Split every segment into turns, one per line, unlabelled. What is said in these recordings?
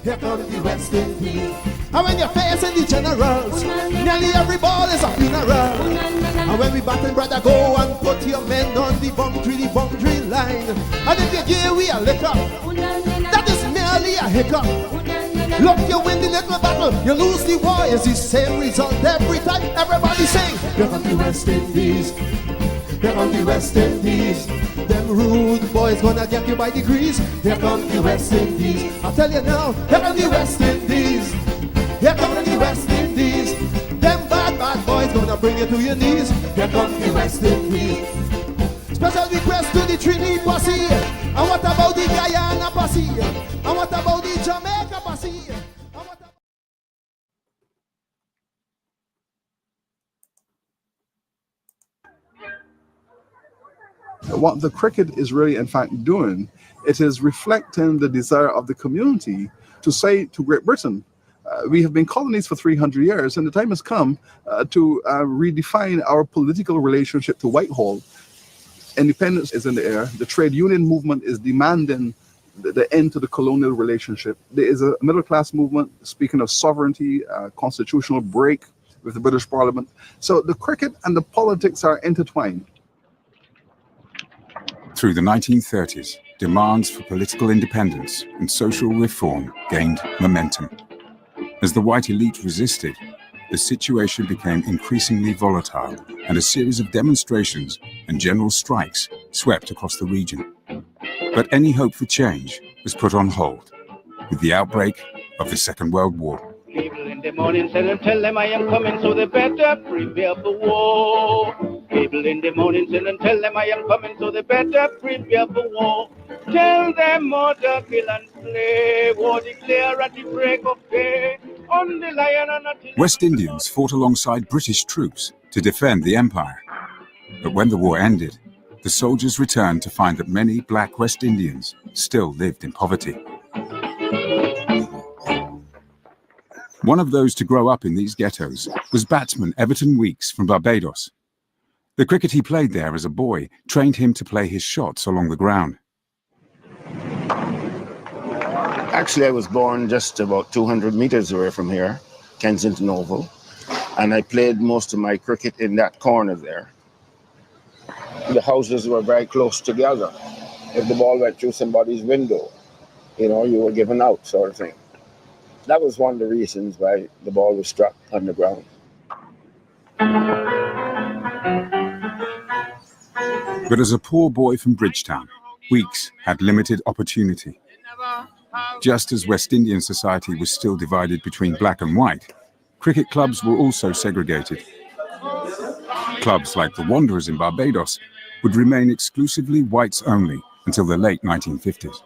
here comes the West Indies. And when you're facing the generals, nearly every ball is a funeral. And when we batting, brother, go and put your men on the boundary line. And if you give we a liquor, that is merely a hiccup. Look, you win the little battle, you lose the war. It's the same result every time. Everybody sing, here comes the West Indies. Here comes the West Indies. Them rude boys gonna get you by degrees. Here comes the West Indies. I tell you now, here comes the West Indies. Here comes the West Indies. Them bad boys gonna bring you to your knees. Here comes the West Indies. Special request to the Trinity posse. And what about the Guyana posse? And what about the Jamaica posse?
What the cricket is really, in fact, doing, it is reflecting the desire of the community to say to Great Britain, we have been colonies for 300 years, and the time has come to redefine our political relationship to Whitehall. Independence is in the air. The trade union movement is demanding the end to the colonial relationship. There is a middle-class movement speaking of sovereignty, constitutional break with the British Parliament. So the cricket and the politics are intertwined.
Through the 1930s, demands for political independence and social reform gained momentum. As the white elite resisted, the situation became increasingly volatile, and a series of demonstrations and general strikes swept across the region. But any hope for change was put on hold with the outbreak of the Second World War.
People in the morning tell them I am coming, so they better prepare for war. People in the morning tell them I am coming, so they better prepare for war. Tell them murder, kill and slay, war declare at the break of day. On the lion and
West Indians fought alongside British troops to defend the empire. But when the war ended, the soldiers returned to find that many black West Indians still lived in poverty. One of those to grow up in these ghettos was batsman Everton Weekes from Barbados. The cricket he played there as a boy trained him to play his shots along the ground.
Actually, I was born just about 200 meters away from here, Kensington Oval, and I played most of my cricket in that corner there. The houses were very close together. If the ball went through somebody's window, you know, you were given out, sort of thing. That was one of the reasons why the ball was struck on the ground.
But as a poor boy from Bridgetown, Weekes had limited opportunity. Just as West Indian society was still divided between black and white, cricket clubs were also segregated. Clubs like the Wanderers in Barbados would remain exclusively whites only until the late 1950s.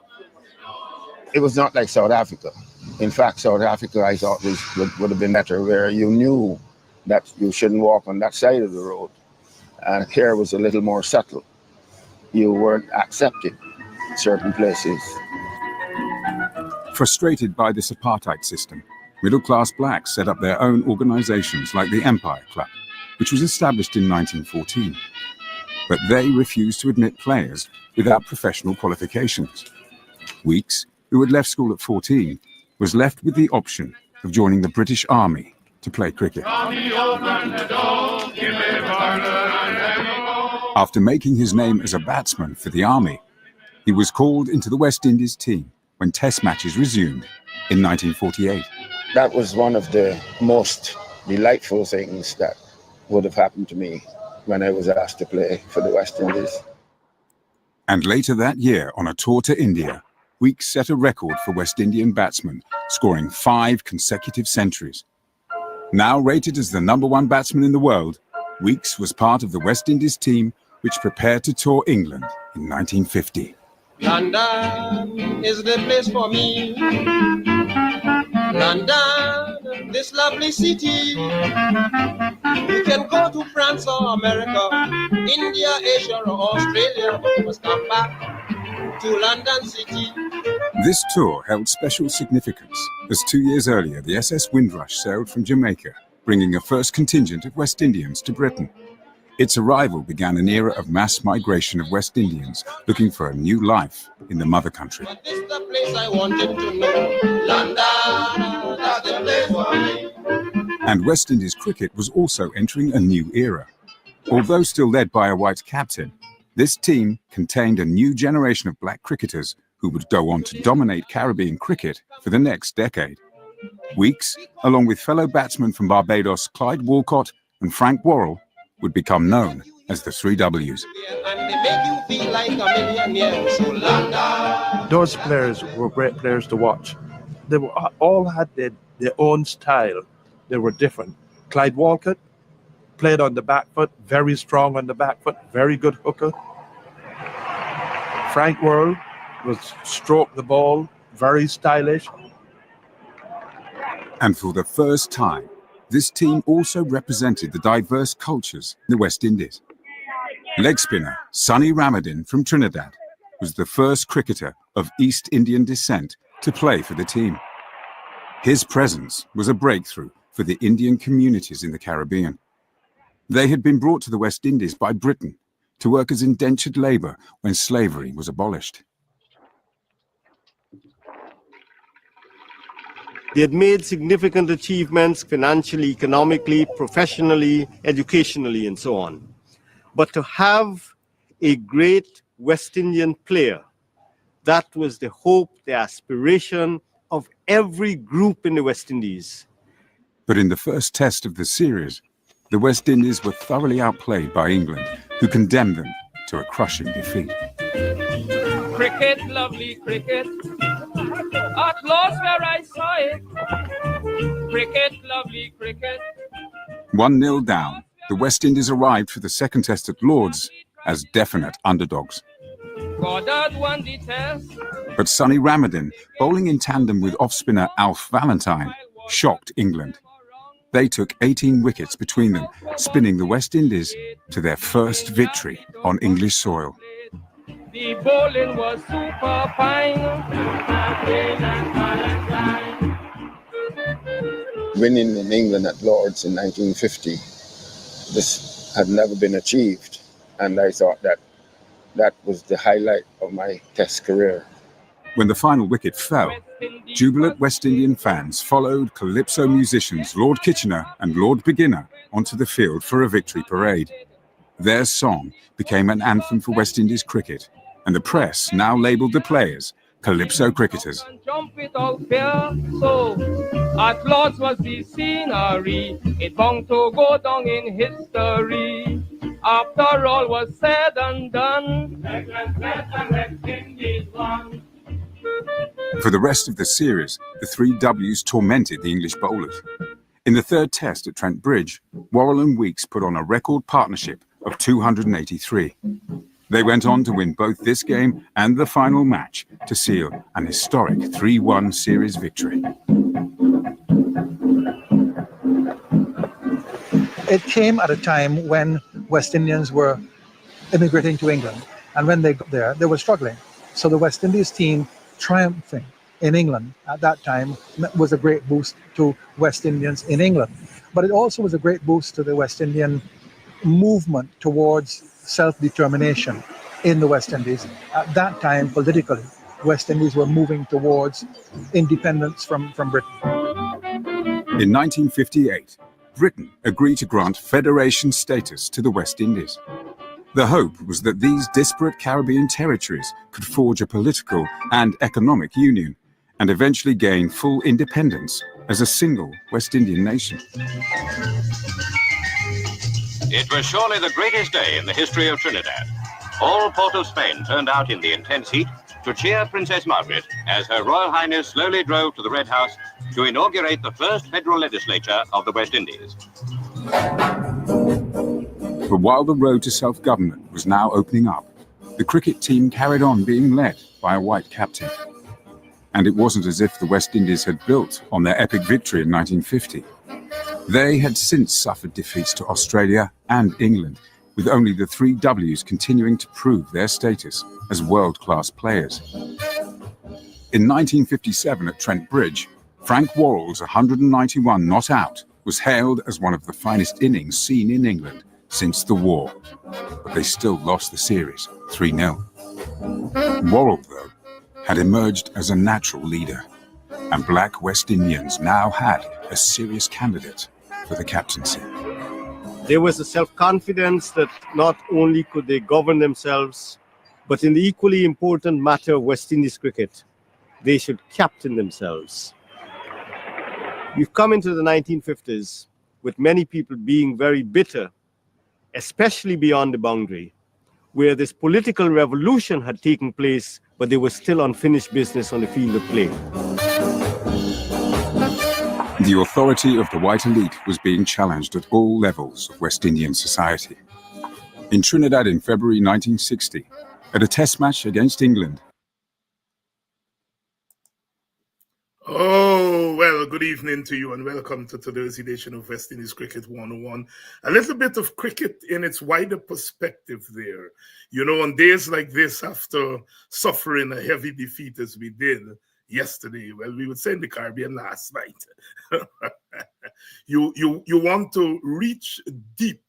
It was not like South Africa. In fact, South Africa, I thought, would have been better, where you knew that you shouldn't walk on that side of the road. And here was a little more subtle. You weren't accepted in certain places.
Frustrated by this apartheid system, middle-class blacks set up their own organizations like the Empire Club, which was established in 1914. But they refused to admit players without professional qualifications. Weekes, who had left school at 14, was left with the option of joining the British Army to play cricket. After making his name as a batsman for the Army, he was called into the West Indies team when Test matches resumed in 1948.
That was one of the most delightful things that would have happened to me when I was asked to play for the West Indies.
And later that year, on a tour to India, Weekes set a record for West Indian batsmen, scoring 5 consecutive centuries. Now rated as the #1 batsman in the world, Weekes was part of the West Indies team which prepared to tour England in 1950.
London is the place for me. London, this lovely city. You can go to France or America, India, Asia or Australia, but you must come back to London City.
This tour held special significance, as 2 years earlier the SS Windrush sailed from Jamaica, bringing a first contingent of West Indians to Britain. Its arrival began an era of mass migration of West Indians looking for a new life in the mother country.
But this the place I wanted to know. London, that's the place for me.
And West Indies cricket was also entering a new era. Although still led by a white captain, this team contained a new generation of black cricketers who would go on to dominate Caribbean cricket for the next decade. Weeks, along with fellow batsmen from Barbados Clyde Walcott and Frank Worrell, would become known as the 3 Ws.
And they make you feel like a millionaire. So London.
Those players were great players to watch. They were, all had their own style. They were different. Clyde Walcott played on the back foot, very strong on the back foot, very good hooker. Frank Worrell was stroke the ball, very stylish.
And for the first time, this team also represented the diverse cultures in the West Indies. Leg spinner Sonny Ramadan from Trinidad was the first cricketer of East Indian descent to play for the team. His presence was a breakthrough for the Indian communities in the Caribbean. They had been brought to the West Indies by Britain to work as indentured labor when slavery was abolished.
They had made significant achievements financially, economically, professionally, educationally, and so on. But to have a great West Indian player, that was the hope, the aspiration of every group in the West Indies.
But in the first test of the series, the West Indies were thoroughly outplayed by England, who condemned them to a crushing defeat.
Cricket, lovely cricket, at last where I saw it. Cricket, lovely cricket.
1-0 down, the West Indies arrived for the second test at Lord's as definite underdogs.
God had won the test.
But Sonny Ramadan, bowling in tandem with off-spinner Alf Valentine, shocked England. They took 18 wickets between them, spinning the West Indies to their first victory on English soil.
The bowling was super fine.
Winning in England at Lord's in 1950, this had never been achieved, and I thought that was the highlight of my Test career.
When the final wicket fell, jubilant West Indian fans followed calypso musicians Lord Kitchener and Lord Beginner onto the field for a victory parade. Their song became an anthem for West Indies cricket, and the press now labelled the players calypso cricketers.
Jump without fear, so at Lord's was the scenery. It bound to go down in history. After all was said and done,
for the rest of the series, the 3 Ws tormented the English bowlers. In the third test at Trent Bridge, Worrell and Weekes put on a record partnership of 283. They went on to win both this game and the final match to seal an historic 3-1 series victory.
It came at a time when West Indians were immigrating to England, and when they got there, they were struggling. So the West Indies team triumphing in England at that time was a great boost to West Indians in England. But it also was a great boost to the West Indian movement towards self-determination in the West Indies. At that time, politically, West Indies were moving towards independence from Britain.
In 1958, Britain agreed to grant federation status to the West Indies. The hope was that these disparate Caribbean territories could forge a political and economic union and eventually gain full independence as a single West Indian nation.
It was surely the greatest day in the history of Trinidad. All Port of Spain turned out in the intense heat to cheer Princess Margaret as Her Royal Highness slowly drove to the Red House to inaugurate the first federal legislature of the West Indies.
But while the road to self-government was now opening up, the cricket team carried on being led by a white captain. And it wasn't as if the West Indies had built on their epic victory in 1950. They had since suffered defeats to Australia and England, with only the 3 Ws continuing to prove their status as world-class players. In 1957 at Trent Bridge, Frank Worrell's 191 not out was hailed as one of the finest innings seen in England since the war, but they still lost the series 3-0. Worrell, though, had emerged as a natural leader, and Black West Indians now had a serious candidate for the captaincy.
There was a self-confidence that not only could they govern themselves, but in the equally important matter of West Indies cricket, they should captain themselves. We've come into the 1950s with many people being very bitter, especially beyond the boundary, where this political revolution had taken place, but there was still unfinished business on the field of play.
The authority of the white elite was being challenged at all levels of West Indian society. In Trinidad in February 1960, at a test match against England.
Oh, well, good evening to you and welcome to today's edition of West Indies Cricket 101. A little bit of cricket in its wider perspective there. You know, on days like this, after suffering a heavy defeat as we did yesterday, well, we would say in the Caribbean last night, you want to reach deep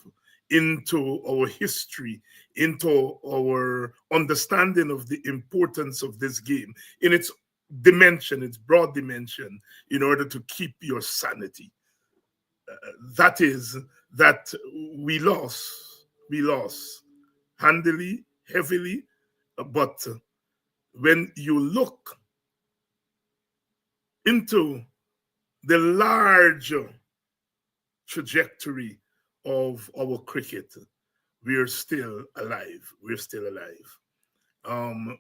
into our history, into our understanding of the importance of this game in its dimension, its broad dimension, in order to keep your sanity. That is that we lost handily, heavily, but when you look into the larger trajectory of our cricket, we're still alive. We're still alive.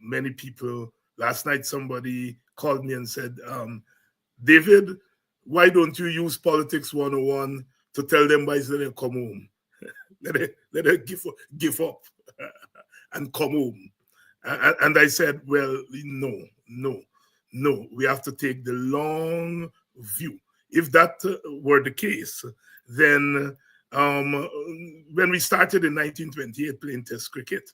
Many people, last night somebody called me and said, David, why don't you use Politics 101 to tell them why they come home? let them give up and come home. And I said, well, no. We have to take the long view. If that were the case, then when we started in 1928 playing Test cricket,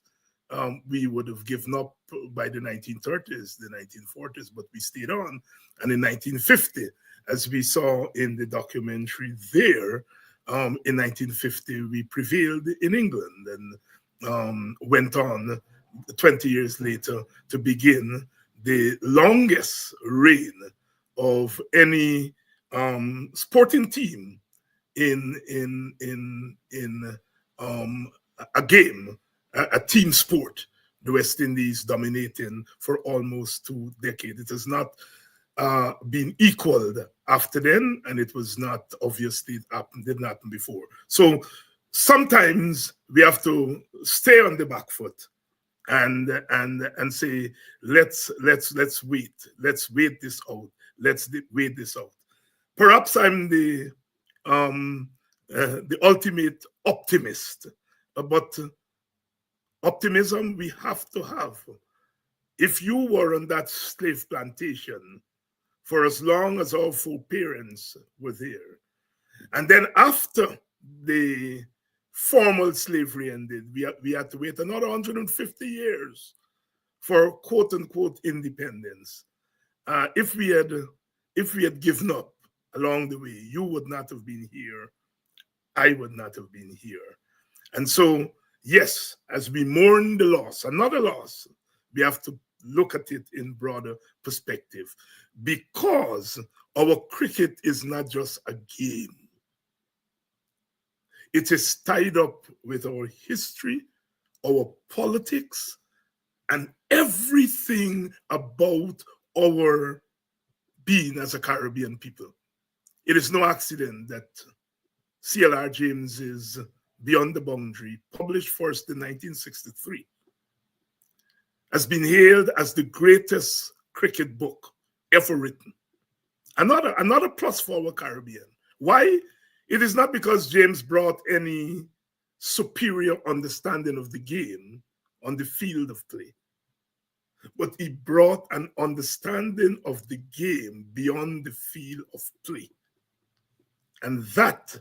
we would have given up by the 1930s, the 1940s, but we stayed on. And in 1950, as we saw in the documentary there, in 1950, we prevailed in England and went on 20 years later to begin the longest reign of any sporting team in a game, a team sport, the West Indies dominating for almost 2 decades. It has not been equaled after then, and it was not, obviously, didn't happen before. So sometimes we have to stay on the back foot and say, let's wait. Let's wait this out. Let's wait this out. Perhaps I'm the ultimate optimist, but optimism we have to have. If you were on that slave plantation for as long as our foreparents were there, and then after the formal slavery ended, we had to wait another 150 years for quote unquote independence. If we had given up along the way, you would not have been here. I would not have been here. And so, yes, as we mourn the loss, another loss, we have to look at it in broader perspective, because our cricket is not just a game. It is tied up with our history, our politics, and everything about our being as a Caribbean people. It is no accident that CLR James's Beyond the Boundary, published first in 1963, has been hailed as the greatest cricket book ever written. Another plus for our Caribbean. Why? It is not because James brought any superior understanding of the game on the field of play, but he brought an understanding of the game beyond the field of play. And that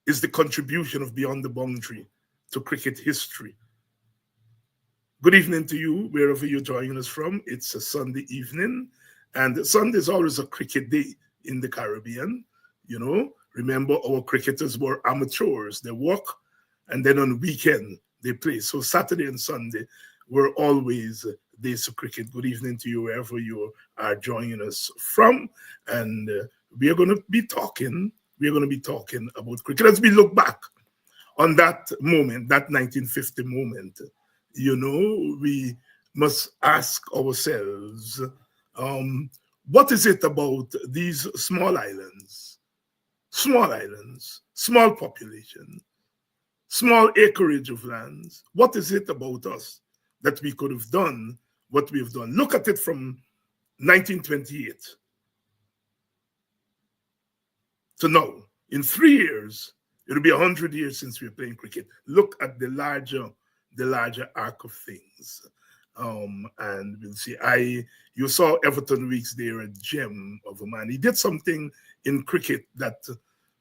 is the contribution of Beyond the Boundary to cricket history. Good evening to you, wherever you're joining us from. It's a Sunday evening, and Sunday is always a cricket day in the Caribbean. You know, remember, our cricketers were amateurs. They work and then on weekend they play. So Saturday and Sunday were always days of cricket. Good evening to you wherever you are joining us from, and we are going to be talking. We are going to be talking about cricket as we look back on that moment, that 1950 moment. You know, we must ask ourselves, what is it about these small islands, small population, small acreage of lands? What is it about us that we could have done what we have done? Look at it from 1928 to now. In 3 years, it'll be 100 years since we were playing cricket. Look at the larger arc of things. And we'll see. You saw Everton Weeks there, a gem of a man. He did something in cricket that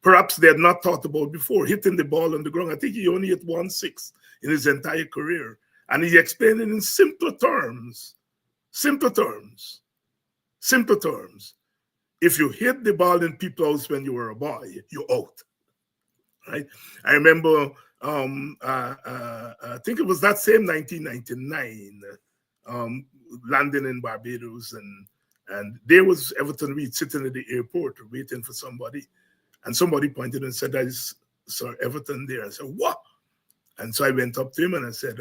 perhaps they had not thought about before, hitting the ball on the ground. I think he only hit 1/6 in his entire career. And he explained it in simple terms. If you hit the ball in people's house when you were a boy, you're out. Right? I remember, I think it was that same 1999, landing in Barbados, and there was Everton Reid sitting at the airport waiting for somebody, and somebody pointed and said, "That is Sir Everton there." I said, "What?" And so I went up to him and I said,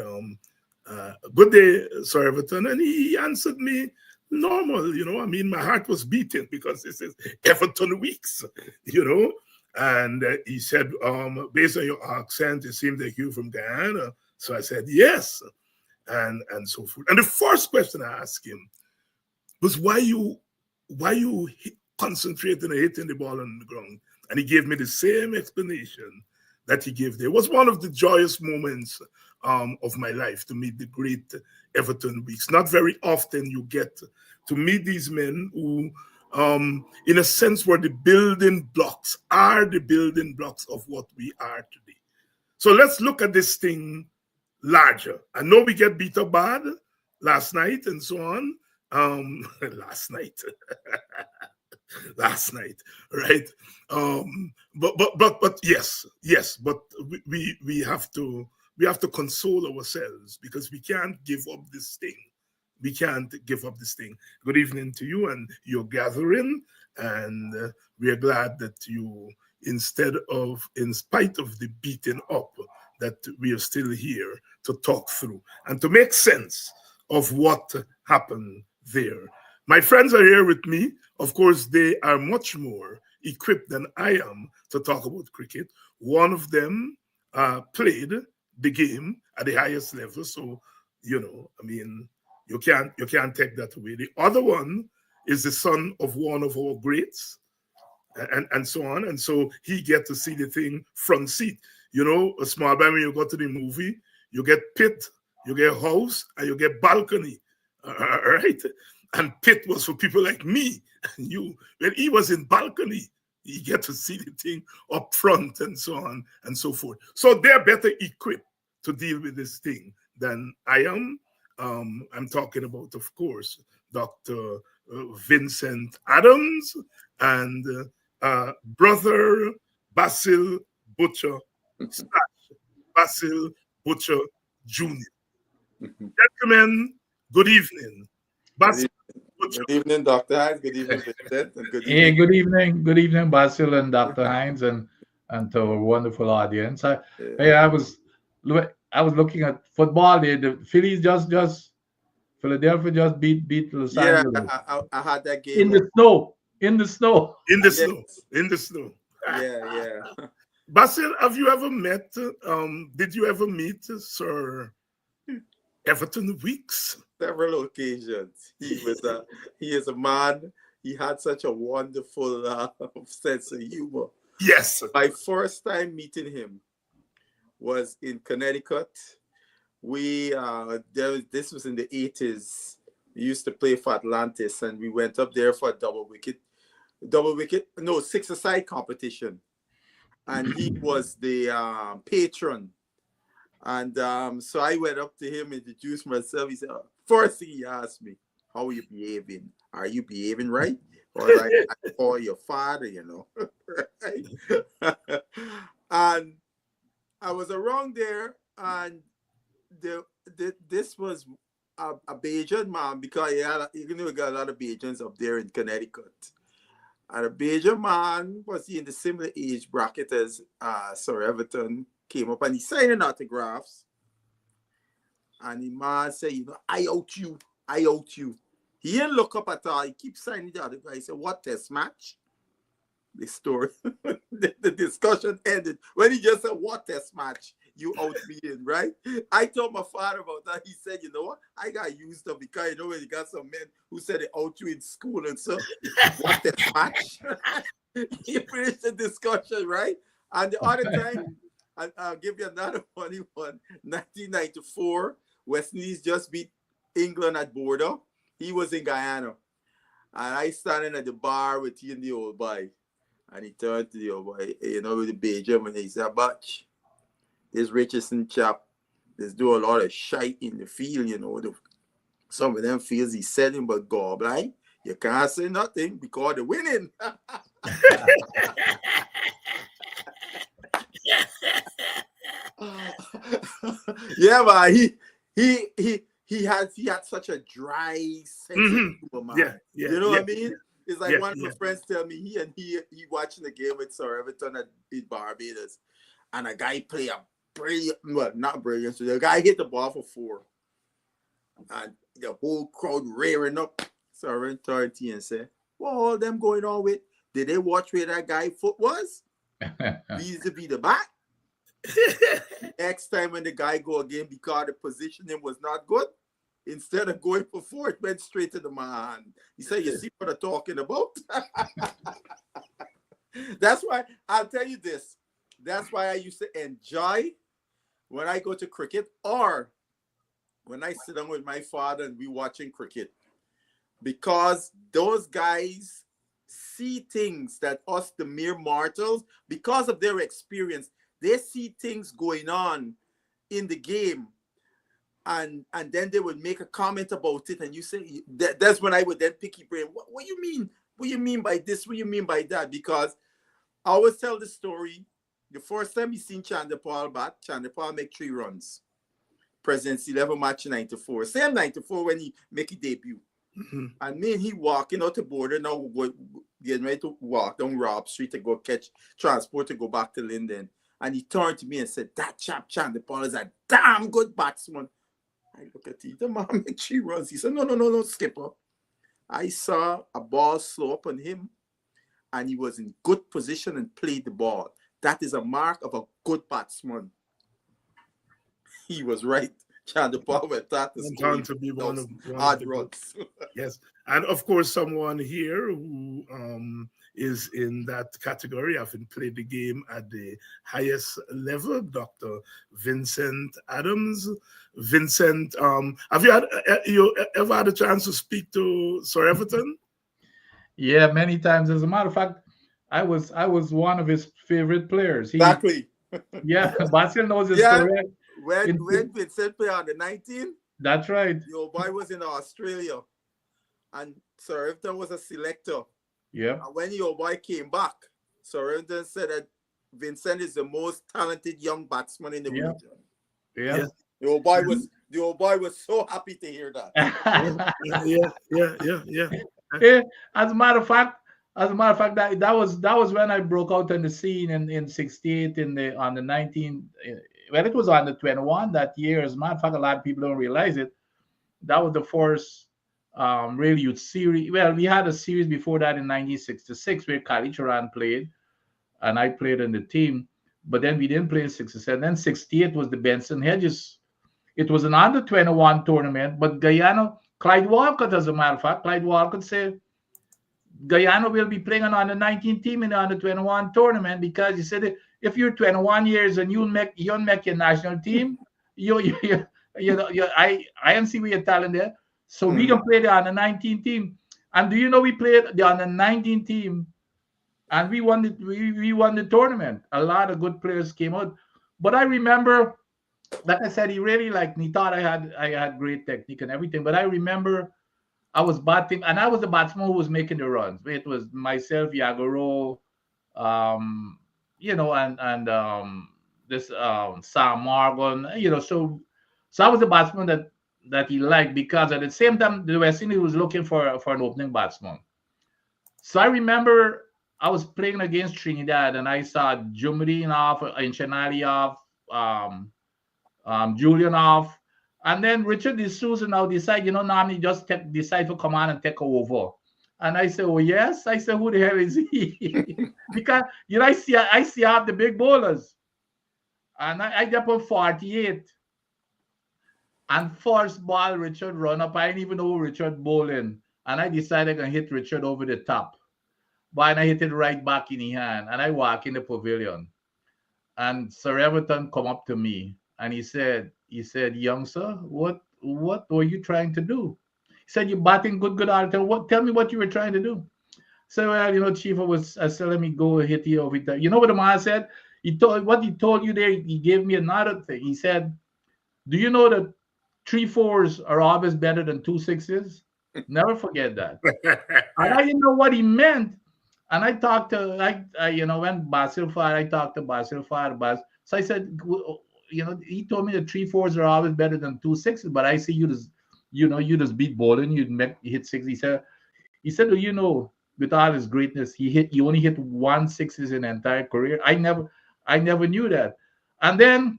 "Good day, Sir Everton," and he answered me normal, you know. I mean, my heart was beating because this is Everton Weeks, you know. And he said, based on your accent, it seemed like you're from Guyana. So I said, yes, and so forth. And the first question I asked him was, why you concentrating on hitting the ball on the ground? And he gave me the same explanation that he gave there. It was one of the joyous moments of my life to meet the great Everton Weeks. Not very often you get to meet these men who, in a sense, were the building blocks of what we are today. So let's look at this thing larger. I know we get beat up bad last night and so on. Last night, right? But yes, but we have to console ourselves because we can't give up this thing. Good evening to you and your gathering, and we are glad that you, in spite of the beating up, that we are still here to talk through and to make sense of what happened there. My friends are here with me. Of course, they are much more equipped than I am to talk about cricket. One of them played the game at the highest level, so, you know, I mean, you can't take that away. The other one is the son of one of our greats, and so on. And so he get to see the thing front seat. You know, a small band, when you go to the movie, you get pit, you get house, and you get balcony. Right? And pit was for people like me and you. When he was in balcony, you get to see the thing up front and so on and so forth. So they're better equipped to deal with this thing than I am. I'm talking about, of course, Dr. Vincent Adams and brother Basil Butcher, Basil Butcher Jr. Gentlemen, good evening. Basil Butcher.
Good evening, Dr. Hines. Good evening, Vincent. And good evening.
Hey, good evening. Good evening, Basil and Dr. Hines, and to our wonderful audience. I was looking at football. The Phillies Philadelphia just beat Los Angeles.
I had that game
in the snow. In the snow.
Yeah.
Basil, have you ever met? Did you ever meet Sir Everton Weeks?
Several occasions. He is a man. He had such a wonderful sense of humor.
Yes.
My first time meeting him was in Connecticut. This was in the 80s. We used to play for Atlantis, and we went up there for a six-a-side competition. And he was the patron. And so I went up to him, introduced myself. He said, first thing he asked me, how are you behaving? Are you behaving right? Or I call your father, you know. And I was around there, and this was a Bajan man, because we got a lot of Bajans up there in Connecticut. And a Bajan man was in the similar age bracket as Sir Everton, came up and he signing autographs. And the man said, I out you. He didn't look up at all. He keeps signing the autograph. He said, what test match? The story, the discussion ended when he just said, what test match? You out me in, right? I told my father about that. He said, you know what? I got used up, because when you got some men who said they out you in school and so, what test match? He finished the discussion, right? And the other time, I'll give you another funny one. 1994, West Indies just beat England at Bordeaux. He was in Guyana. And I standing at the bar with he and the old boy. And he turned to the old boy, with the Bajan, and he said, Batch, this Richardson chap, there's do a lot of shite in the field, some of them fields he's selling, but God, like, you can't say nothing because they're winning. Yeah, man, he had such a dry sense of humor, man. You know what I mean? It's like one of my friends tell me he watching the game with Sir Everton in Barbados, and a guy play a brilliant, well, not brilliant, so the guy hit the ball for 4, and the whole crowd rearing up. Sir Everton and said, what all them going on with? Did they watch where that guy foot was? Vis-a-vis the back. Next time when the guy go again, because the positioning was not good, instead of going for 4, it went straight to the man. He said, you see what I'm talking about? That's why, I'll tell you this. That's why I used to enjoy when I go to cricket, or when I sit down with my father and we watching cricket. Because those guys see things that us, the mere mortals, because of their experience, they see things going on in the game. And then they would make a comment about it, and you say that's when I would then pick your brain. What you mean? What you mean by this? What you mean by that? Because I always tell the story. The first time you seen Chandapal bat, Chandapal make 3 runs. President's 11 match 94. Same 94 when he make his debut. Mm-hmm. And me and he walking out the border now, getting ready to walk down Rob Street to go catch transport to go back to Linden. And he turned to me and said, that chap Chandapal is a damn good batsman. I look at it, the man make 3 runs. He said, no, skipper. I saw a ball slow up on him, and he was in good position and played the ball. That is a mark of a good batsman. He was right. Chandapal went
to be one of hard runs. Yes, and of course, someone here who is in that category, having played the game at the highest level, Dr. Vincent Adams. Vincent, have you ever had a chance to speak to Sir Everton?
Yeah, many times. As a matter of fact, I was one of his favorite players.
Exactly.
Yeah, Basil knows his story.
When Vincent played on the 19,
that's right.
Your boy was in Australia, and Sir Everton was a selector.
Yeah.
And when your boy came back, Sir Everton said that Vincent is the most talented young batsman in the region.
Yeah.
The old boy was so happy to hear that.
Yeah. As a matter of fact, that was when I broke out on the scene in 68 on the 19. Well, it was on the 21 that year. As a matter of fact, a lot of people don't realize it. That was the first real youth series. Well, we had a series before that in 1966 where Kali Charan played, and I played in the team. But then we didn't play in 67. Then 68 was the Benson Hedges. It was an under 21 tournament, but Guyana, Clyde Walcott, as a matter of fact, Clyde Walcott said Guyana will be playing on the under 19 team in the under 21 tournament, because he said if you're 21 years and you make your national team, I don't see where your talent there. So we can play the under 19 team. And do you know we played the under 19 team, and we won the tournament. A lot of good players came out. But I remember, like I said, he really liked me. He thought I had great technique and everything. But I remember I was batting, and I was the batsman who was making the runs. It was myself, Yagoro, and Sam Morgan, so I was the batsman that he liked, because at the same time the West Indies was looking for an opening batsman. So I remember I was playing against Trinidad and I saw Jumri off, Inchenali off, Julian off, and then Richard D'Souza now decide, normally just decide to come on and take over. And I said, oh yes. I said, who the hell is he? Because I see half the big bowlers. And I get up 48. And first ball, Richard run up. I didn't even know Richard bowling. And I decided I hit Richard over the top. But I hit it right back in the hand. And I walk in the pavilion. And Sir Everton come up to me and he said, young sir, what were you trying to do? He said, you're batting good all the time. Tell me what you were trying to do. So, well, Chief, I said, let me go hit you over there. You know what the man said? What he told you there, he gave me another thing. He said, do you know that 3 4s are always better than 2 6s? Never forget that. And I didn't know what he meant. And I talked to, when Basil fired, I talked to Basil fired. So I said, he told me that 3 4s are always better than 2 6s, but I see you just beat bowling, you hit 6. He said, with all his greatness, he only hit 1 6s in the entire career. I never knew that. And then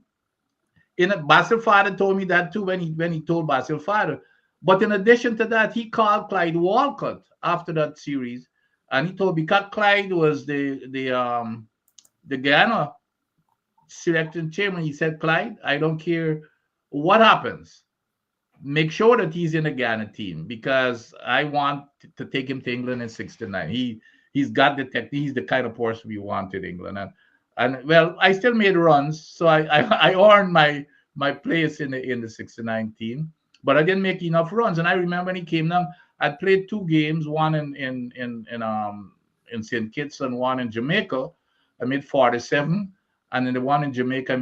Basil Father told me that too when he told Basil Father. But in addition to that, he called Clyde Walcott after that series, and he told me, because Clyde was the Guyana selecting chairman. He said, Clyde, I don't care what happens, make sure that he's in the Guyana team, because I want to take him to England in '69. He's got the technique. He's the kind of person we want in England. And well, I still made runs, so I earned my place in the '69 team, but I didn't make enough runs. And I remember when he came down, I played 2 games, one in St. Kitts and one in Jamaica. I made 47, and in the one in Jamaica,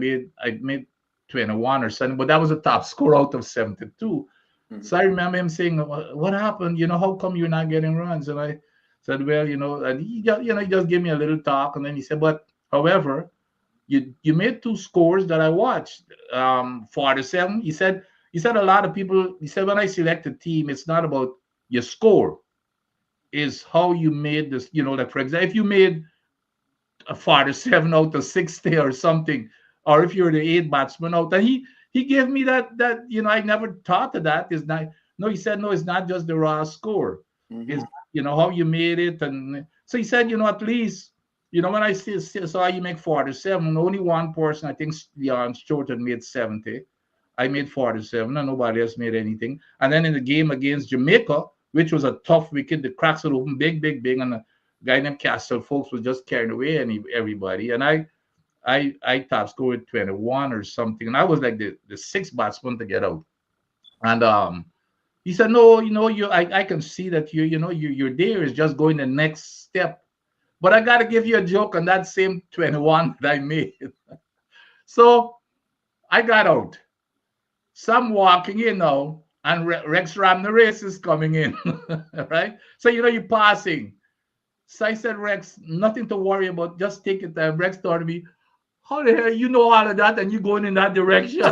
I made 21 or something, but that was a top score out of 72. Mm-hmm. So I remember him saying, what happened? How come you're not getting runs? And I said, well, and he just gave me a little talk. And then he said, but however, you made 2 scores that I watched. 47. He said a lot of people, he said, when I select a team, it's not about your score, is how you made this, like for example, if you made a 47 out of 60 or something, or if you're the 8 batsman out. And he gave me that I never thought of that. Is not he said, no, it's not just the raw score. Mm-hmm. It's how you made it. And so he said, at least, when I saw you make 47, only one person, I think Leon Shorten made 70. I made 47 and nobody else made anything. And then in the game against Jamaica, which was a tough wicket, the cracks were open big, and a guy named Castle Folks was just carrying away everybody. And I top scored 21 or something, and I was like the 6th batsman to get out. And he said, no, I can see that you're there, is just going the next step. But I got to give you a joke on that same 21 that I made. So I got out. So I'm walking in now, and Rex Ramnareis is coming in, right? So you're passing. So I said, Rex, nothing to worry about, just take it there. Rex told me, how the hell you know all of that and you going in that direction?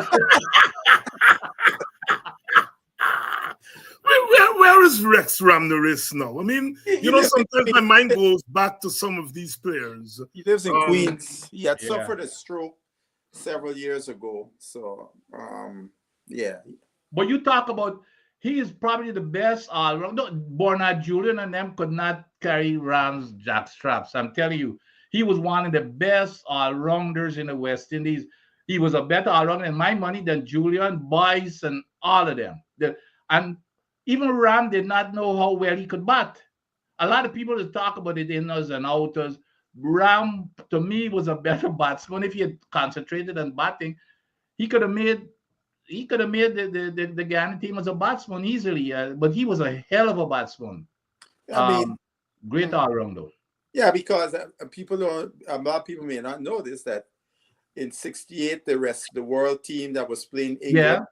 Where is Rex Ramnareis now? I mean, sometimes my mind goes back to some of these players.
He lives in Queens. He had suffered a stroke several years ago. So, yeah.
But you talk about, he is probably the best all-rounder. Bernard Julian and them could not carry Rams jack straps. I'm telling you. He was one of the best all-rounders in the West Indies. He was a better all-rounder in my money than Julian, Boyce, and all of them. And even Ram did not know how well he could bat. A lot of people talk about the inners and outers. Ram, to me, was a better batsman. If he had concentrated on batting, he could have made the Guyana team as a batsman easily. But he was a hell of a batsman. Great all-rounder.
Yeah, because a lot of people may not know this, that in '68, the rest of the world team that was playing England,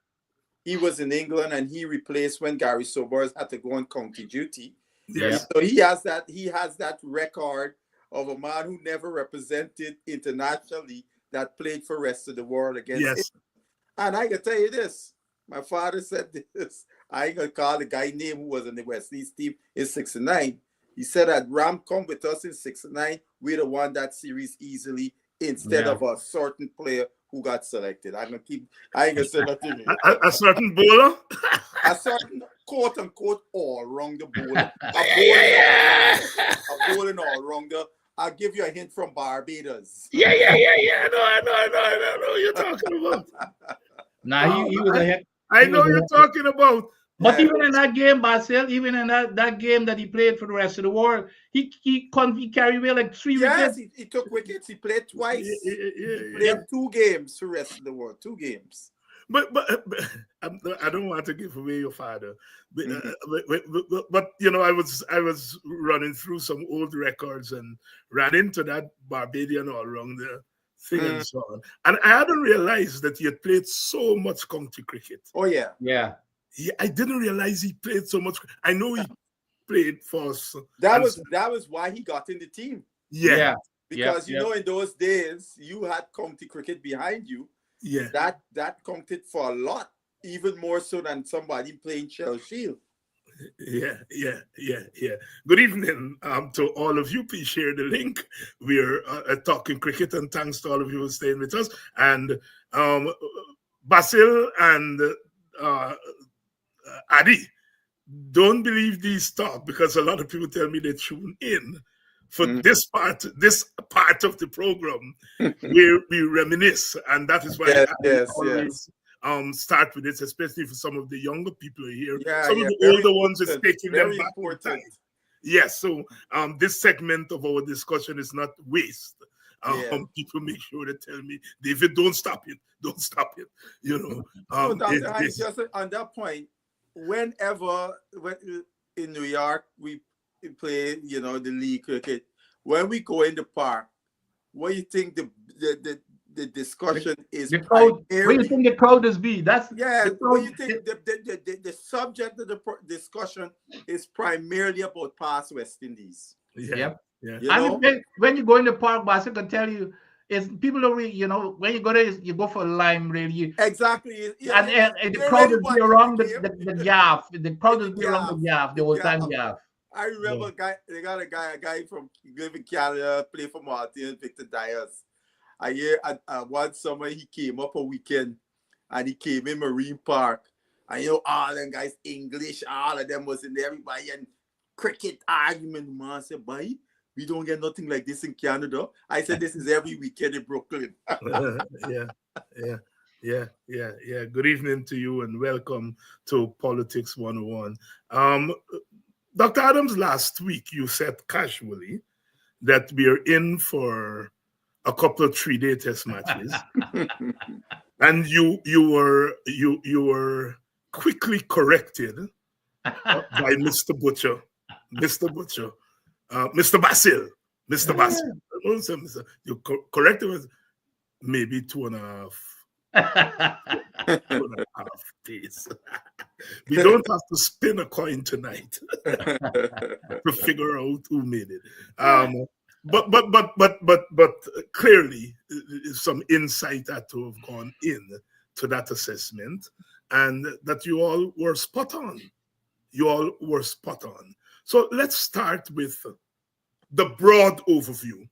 he was in England and he replaced when Gary Sobers had to go on county duty.
Yeah.
So he has that record of a man who never represented internationally that played for the rest of the world against
Yes.
England. And I can tell you this, my father said this, I ain't gonna call the guy name who was in the West Indies team in 69. He said that Ram come with us in 69, we'd have won that series easily instead of a certain player who got selected. I ain't gonna say nothing.
A certain bowler?
A certain quote unquote all rounder bowler. A bowling all rounder. I'll give you a hint from Barbados.
Yeah. I know what you're talking about.
Nah, he was a heck.
I know you're talking about.
But even in that game, Basil, even in that game that he played for the rest of the world, he carried away like 3 wickets.
Yes, he took wickets. He played twice.
He
played 2 games for the rest of the world. 2 games.
But I don't want to give away your father. But you know, I was running through some old records and ran into that Barbadian all-rounder thing and so on. And I hadn't realized that he had played so much county cricket.
Oh, yeah.
Yeah.
I didn't realize he played so much. I know he played for us.
That was why he got in the team.
Yeah.
Because you know, in those days, you had county cricket behind you.
Yeah.
That counted for a lot, even more so than somebody playing Shell Shield.
Yeah. Good evening to all of you. Please share the link. We're talking cricket, and thanks to all of you for staying with us. And Basil and Adi, don't believe these talk, because a lot of people tell me they tune in for this part of the program where we reminisce, and that is why I always start with it, especially for some of the younger people here. Some of the older ones is taking them back in time. Yes, so this segment of our discussion is not waste. People make sure to tell me, David, don't stop it. You know.
Dr. Hines, just on that point, whenever in New York we play, you know, the league cricket, when we go in the park, what do you think the discussion is?
The crowd, what do you think the crowd is be? What
do you think the subject of the discussion is primarily about past West Indies?
Yeah.
You know? And when you go in the park, Basil can tell you, is people don't really, you know, when you go there, you go for a lime, really.
Exactly.
And the crowd is be around the gaff. The crowd is be around the gaff, the old time gaff.
I remember they got a guy from live in Canada, play for Martin, Victor Dyers. One summer he came up a weekend and he came in Marine Park. And you know, all them guys English, all of them was in there, everybody, and cricket argument. Man said, boy, we don't get nothing like this in Canada. I said, this is every weekend in Brooklyn.
Yeah. Good evening to you and welcome to Politics 101. Dr. Adams, last week you said casually that we are in for a couple of 3-day test matches. And you were quickly corrected by Mr. Butcher. Mr. Basil. You corrected with maybe 2.5 days. We don't have to spin a coin tonight to figure out who made it. But clearly, some insight had to have gone in to that assessment, and that you all were spot on. So let's start with the broad overview,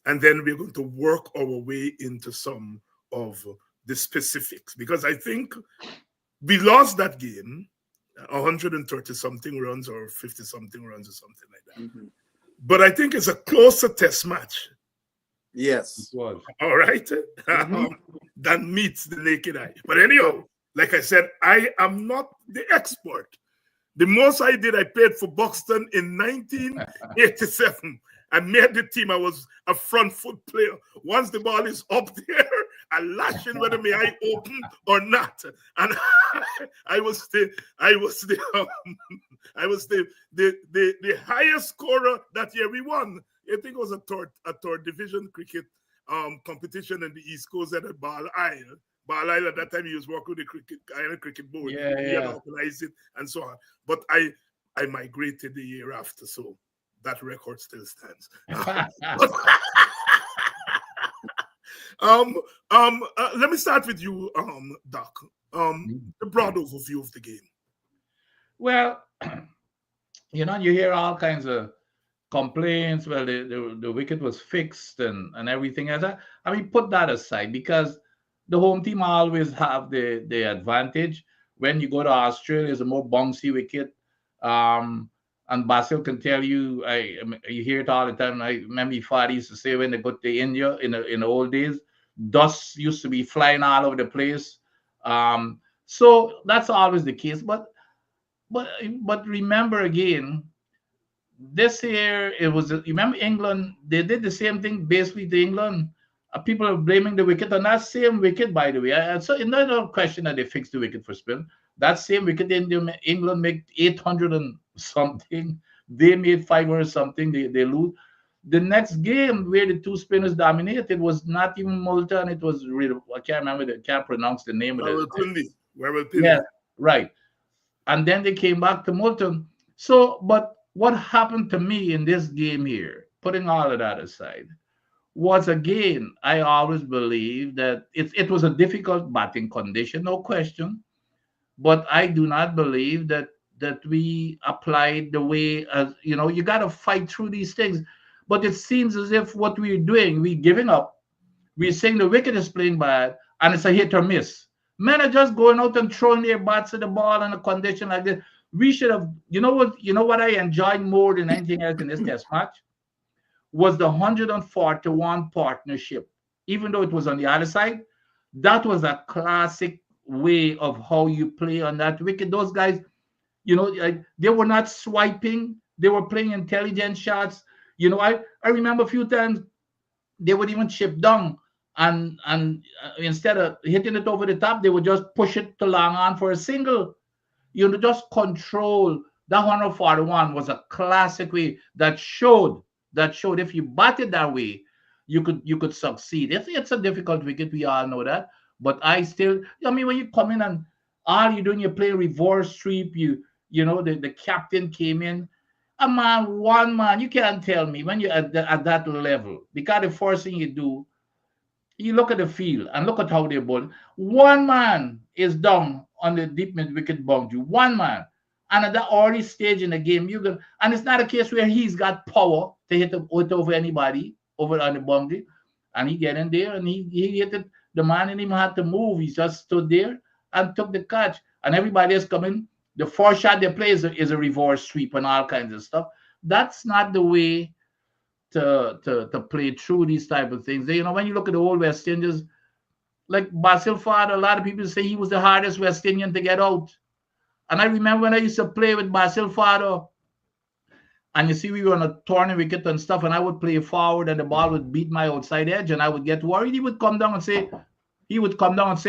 and then we're going to work our way into some of the specifics, because I think we lost that game 130-something runs or 50-something runs or something like that.
Mm-hmm.
But I think it's a closer test match.
Yes.
All right. Than meets the naked eye. But anyhow, like I said, I am not the expert. The most I did, I played for Buxton in 1987. I made the team. I was a front foot player. Once the ball is up there, I lash in whether my eye open or not. And I was the highest scorer that year. We won. I think it was a third division cricket competition in the East Coast at Ball Isle. Ball Isle at that time he was working with the Guyana Cricket Board. He had organized it and so on. But I migrated the year after, so that record still stands. Let me start with you, Doc. The broad overview of the game.
Well, you hear all kinds of complaints. Well, the wicket was fixed and everything else. I mean, put that aside because the home team always have the advantage. When you go to Australia, it's a more bouncy wicket. And Basil can tell you, you hear it all the time. I remember my father used to say when they go to India in the old days, dust used to be flying all over the place. So that's always the case. But but remember again, this year it was. You remember England? They did the same thing basically to England. People are blaming the wicket on that same wicket, by the way. So it's not a question that they fixed the wicket for spin. That same wicket England made 800 and something. They made 500 something. They lose. The next game where the two spinners dominated was not even Moulton. It was I can't remember. I can't pronounce the name of it. Yeah, right. And then they came back to Moulton. So, but what happened to me in this game here, putting all of that aside, was again, I always believe that it was a difficult batting condition, no question. But I do not believe that we applied the way as you got to fight through these things. But it seems as if what we're doing, we're giving up. We're saying the wicket is playing bad, and it's a hit or miss. Men are just going out and throwing their bats at the ball in a condition like this. We should have, what I enjoyed more than anything else in this test match was the 141 partnership. Even though it was on the other side, that was a classic way of how you play on that wicket. Those guys, they were not swiping. They were playing intelligent shots. I remember a few times they would even chip down and instead of hitting it over the top, they would just push it to long on for a single. Just control. That 141 was a classic way that showed if you bat it that way, you could succeed. It's a difficult wicket, we all know that. But when you come in and all you're doing, you play reverse sweep, the captain came in. One man, you can't tell me when you're at that level, because the first thing you do, you look at the field and look at how they're bowling. One man is down on the deep mid wicket boundary. One man. And at that early stage in the game, and it's not a case where he's got power to hit over anybody over on the boundary. And he get in there and he hit it. The man didn't even have to move. He just stood there and took the catch. And everybody is coming. The first shot they play is a reverse sweep and all kinds of stuff. That's not the way to play through these type of things. When you look at the old West Indians, like Basil Fard, a lot of people say he was the hardest West Indian to get out. And I remember when I used to play with Basil Fard, and you see we were on a tournament wicket and stuff, and I would play forward and the ball would beat my outside edge and I would get worried. He would come down and say,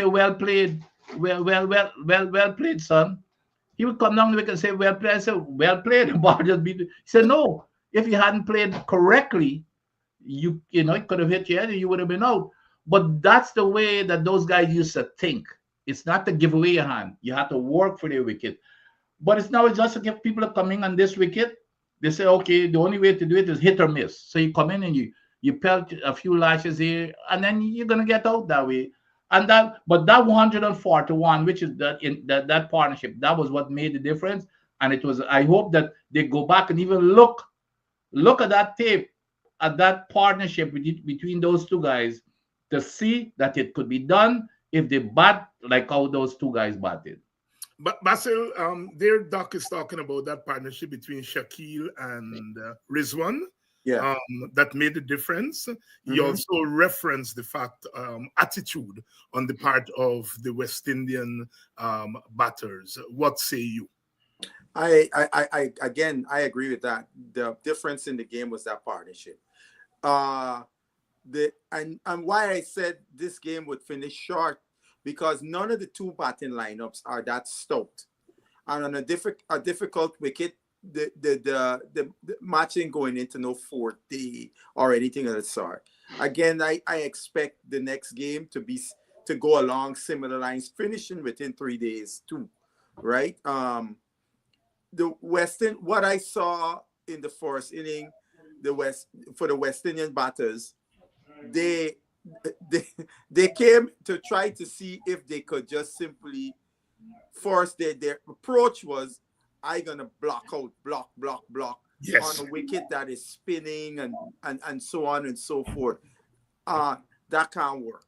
well played, well played, son. He would come down the wicket and say, well played. I said, well played. The ball just beat. He said, no, if you hadn't played correctly, it could have hit you and you would have been out. But that's the way that those guys used to think. It's not to give away your hand. You have to work for their wicket. But it's just to give people coming on this wicket. They say, okay, the only way to do it is hit or miss. So you come in and you pelt a few lashes here, and then you're gonna get out that way. But that 141, which is that partnership, that was what made the difference. And it was. I hope that they go back and even look at that tape, at that partnership between those two guys, to see that it could be done if they bat like how those two guys batted.
But Basil, there Doc is talking about that partnership between Shaquille and Rizwan.
Yeah.
That made a difference. He also referenced the fact attitude on the part of the West Indian batters. What say you?
I agree with that. The difference in the game was that partnership. And why I said this game would finish short, because none of the two batting lineups are that stout. And on a difficult wicket, the matching going into no 40 or anything of the sort. Again, I expect the next game to go along similar lines, finishing within 3 days too, right? What I saw in the first inning, for the West Indian batters, they they came to try to see if they could just simply force their approach was, I gonna block out, block
Yes.
on a wicket that is spinning and so on and so forth. That can't work.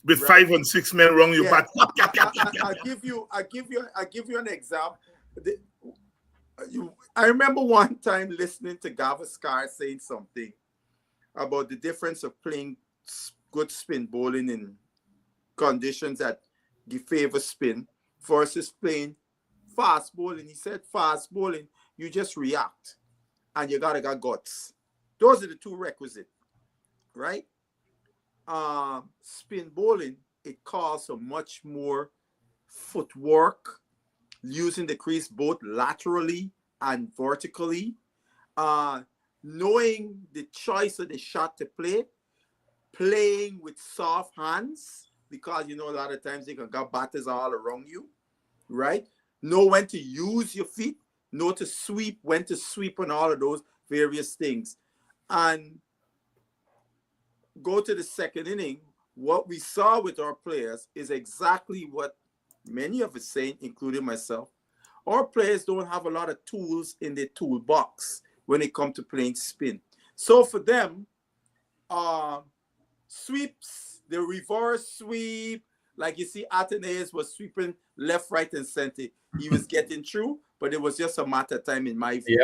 With 5 and 6 men wrong, you bat.
I give you an example. I remember one time listening to Gavaskar saying something about the difference of playing good spin bowling in conditions that favor spin versus playing fast bowling. He said fast bowling, you just react and you gotta got guts. Those are the two requisites, right? Spin bowling, it calls for much more footwork, using the crease both laterally and vertically, knowing the choice of the shot to play, playing with soft hands, because you know a lot of times you can got batters all around you, right? Know when to use your feet, know to sweep, when to sweep, and all of those various things. And go to the second inning, what we saw with our players is exactly what many of us saying, including myself. Our players don't have a lot of tools in their toolbox when it comes to playing spin. So for them, sweeps, the reverse sweep, like you see Athenaeus was sweeping left, right, and center. He was getting through, but it was just a matter of time in my view.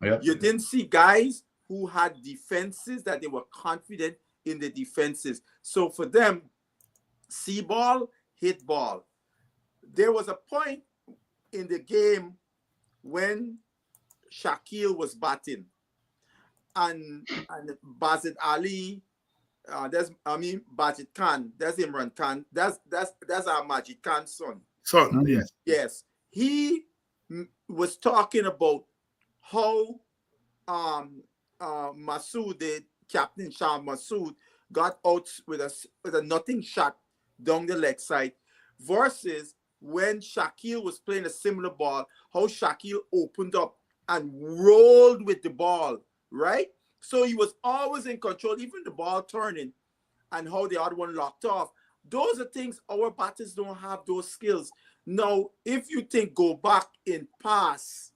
Yeah.
You didn't see guys who had defenses that they were confident in the defenses. So for them, see ball, hit ball. There was a point in the game when Shaquille was batting and Bazid Ali, Bajid Khan, that's Imran Khan, that's our Majid Khan's son.
Yes.
Yes. He was talking about how Masood, the Captain Shah Masood, got out with a nothing shot down the leg side, versus when Shaquille was playing a similar ball, how Shaquille opened up and rolled with the ball, right? So he was always in control, even the ball turning, and how the other one locked off. Those are things our batters don't have those skills. Now, if you think go back in pass,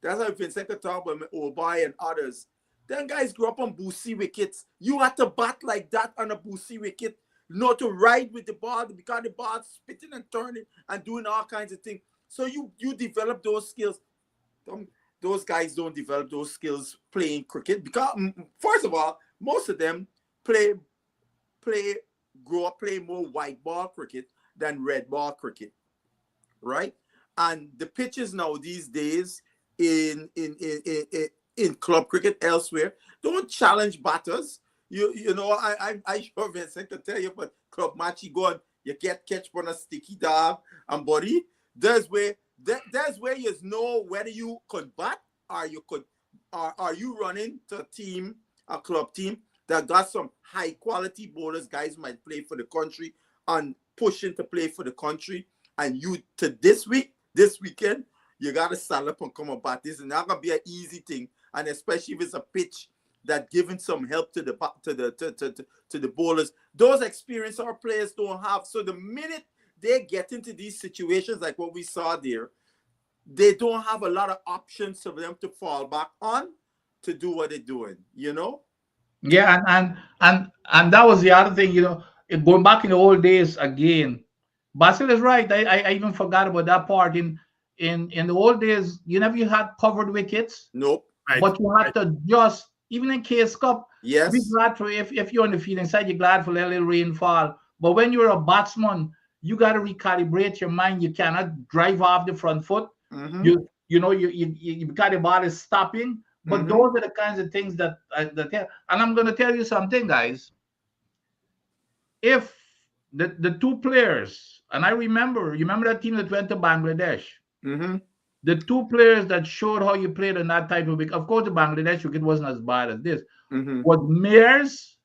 that's how Vincent could talk about Obai and others. Then guys grew up on Boosie wickets. You had to bat like that on a Boosie wicket, not to ride with the ball because the ball spitting and turning and doing all kinds of things. So you develop those skills. Those guys don't develop those skills playing cricket because, first of all, most of them grow up playing more white ball cricket than red ball cricket, right? And the pitches now these days in club cricket elsewhere don't challenge batters. You know, I sure Vincent can tell you, but club match you go and you get catch on a sticky dog and body. There's where you know whether you could bat or you could are you running to a club team that got some high quality bowlers, guys might play for the country and pushing to play for the country, and you to this weekend you gotta stand up and come and bat. This is not gonna be an easy thing, and especially if it's a pitch that giving some help to the bowlers. Those experience our players don't have. So the minute they get into these situations like what we saw there, they don't have a lot of options for them to fall back on to do what they're doing, you know?
Yeah, and that was the other thing, you know, going back in the old days again. Basil is right. I even forgot about that part. In the old days, you had covered wickets.
Nope.
But you had to just, even in Case Cup,
yes,
be glad for if you're on the field side, you're glad for a little rainfall. But when you're a batsman, you got to recalibrate your mind. You cannot drive off the front foot.
Mm-hmm.
You got the ball is stopping. But those are the kinds of things that and I'm going to tell you something, guys. If the two players, and you remember that team that went to Bangladesh, the two players that showed how you played on that type of wicket, of course, the Bangladesh wicket wasn't as bad as this, was Mears